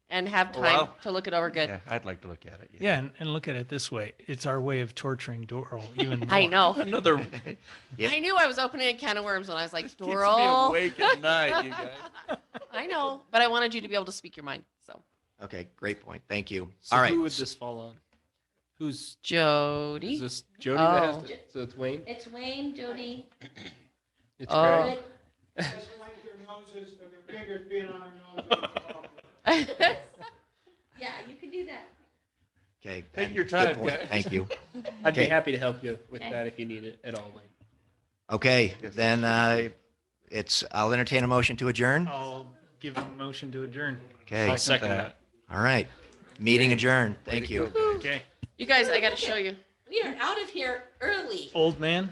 and have time Well, to look it over good. Yeah, I'd like to look at it. Yeah, and look at it this way. It's our way of torturing Doral even more. I know. Another. Yep. I knew I was opening a can of worms when I was like, Keeps me Doral. awake at night, you guys. I know, but I wanted you to be able to speak your mind. So okay, great point. Thank you. So All right. who would this fall on? Who's Jody. is this Jody that has Oh. to, so it's Wayne? It's Wayne, Jody. It's Oh. Greg. Yeah, you can do that. Okay. Take your good time, point. guys. Thank you. I'd be Okay. happy to help you with Okay. that if you need it at all, Wayne. Okay, then I'll entertain a motion to adjourn. I'll give a motion to adjourn. Okay, I'll second that. all right. Meeting adjourned. Thank you. Okay. You guys, I got to show you. We are out of here early. Old man.